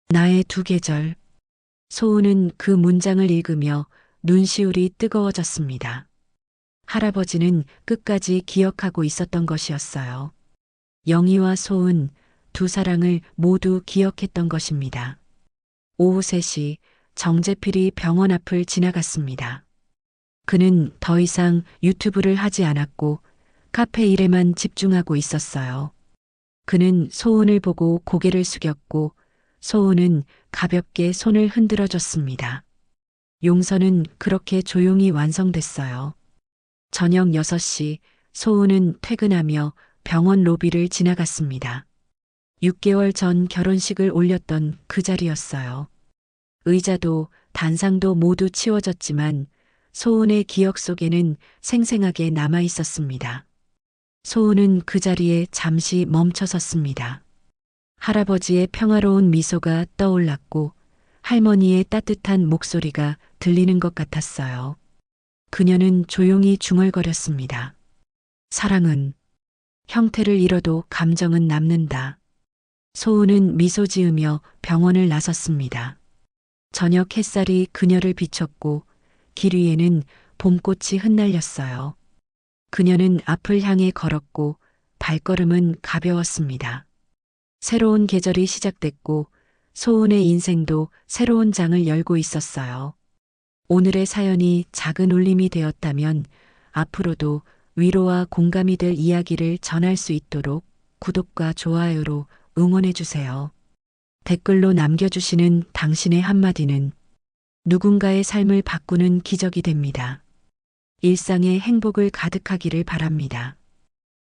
나의 두 계절. 소은은 그 문장을 읽으며 눈시울이 뜨거워졌습니다. 할아버지는 끝까지 기억하고 있었던 것이었어요. 영희와 소은, 두 사랑을 모두 기억했던 것입니다. 오후 3시 정재필이 병원 앞을 지나갔습니다. 그는 더 이상 유튜브를 하지 않았고 카페 일에만 집중하고 있었어요. 그는 소은을 보고 고개를 숙였고 소은은 가볍게 손을 흔들어 줬습니다. 용서는 그렇게 조용히 완성됐어요. 저녁 6시 소은은 퇴근하며 병원 로비를 지나갔습니다. 6개월 전 결혼식을 올렸던 그 자리였어요. 의자도 단상도 모두 치워졌지만 소은의 기억 속에는 생생하게 남아 있었습니다. 소은은 그 자리에 잠시 멈춰 섰습니다. 할아버지의 평화로운 미소가 떠올랐고 할머니의 따뜻한 목소리가 들리는 것 같았어요. 그녀는 조용히 중얼거렸습니다. 사랑은 형태를 잃어도 감정은 남는다. 소은은 미소 지으며 병원을 나섰습니다. 저녁 햇살이 그녀를 비췄고 길 위에는 봄꽃이 흩날렸어요. 그녀는 앞을 향해 걸었고 발걸음은 가벼웠습니다. 새로운 계절이 시작됐고 소은의 인생도 새로운 장을 열고 있었어요. 오늘의 사연이 작은 울림이 되었다면 앞으로도 위로와 공감이 될 이야기를 전할 수 있도록 구독과 좋아요로 응원해 주세요. 댓글로 남겨주시는 당신의 한마디는 누군가의 삶을 바꾸는 기적이 됩니다. 일상에 행복을 가득하기를 바랍니다.